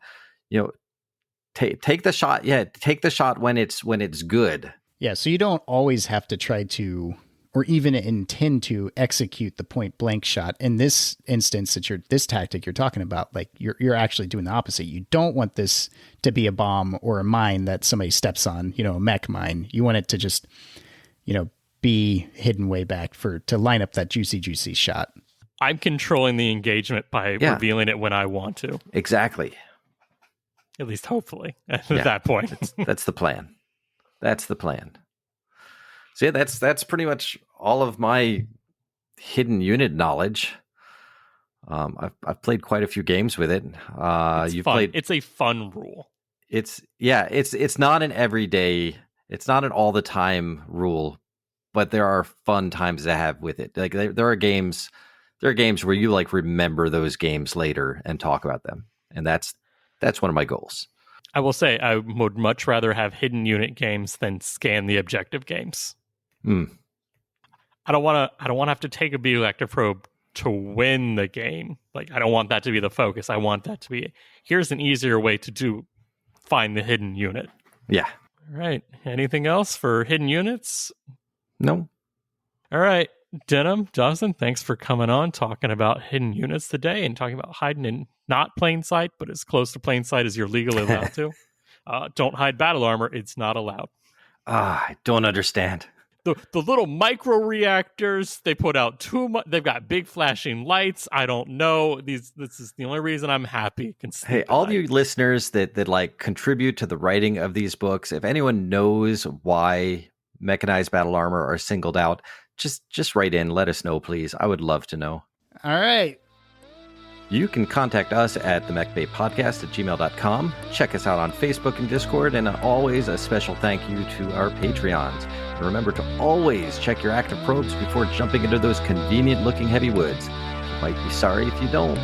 Take the shot. Yeah, take the shot when it's good. Yeah, so you don't always have to try to, or even intend to, execute the point blank shot. In this instance, this tactic you're talking about, like you're actually doing the opposite. You don't want this to be a bomb or a mine that somebody steps on, a mech mine. You want it to just, be hidden way back to line up that juicy shot. I'm controlling the engagement by revealing it when I want to. Exactly. At least hopefully at that point. That's the plan. That's the plan. So yeah, that's pretty much all of my hidden unit knowledge. I've played quite a few games with it. It's a fun rule. It's not an everyday, it's not an all the time rule, but there are fun times to have with it. Like there are games where you like remember those games later and talk about them, and that's one of my goals. I will say I would much rather have hidden unit games than scan the objective games. I don't want to have to take a B-Elective Probe to win the game. Like, I don't want that to be the focus. I want that to be, here's an easier way to find the hidden unit. Yeah. All right. Anything else for hidden units? No. All right. Denham, Dawson, thanks for coming on, talking about hidden units today and talking about hiding in not plain sight, but as close to plain sight as you're legally allowed to. Don't hide battle armor. It's not allowed. I don't understand. The little micro reactors, they put out too much. They've got big flashing lights. I don't know. This is the only reason I'm happy. Hey, all you listeners that like contribute to the writing of these books, if anyone knows why mechanized battle armor are singled out, just write in. Let us know, please. I would love to know. All right. You can contact us at themechbaypodcast@gmail.com. Check us out on Facebook and Discord, and always a special thank you to our Patreons. And remember to always check your active probes before jumping into those convenient-looking heavy woods. You might be sorry if you don't.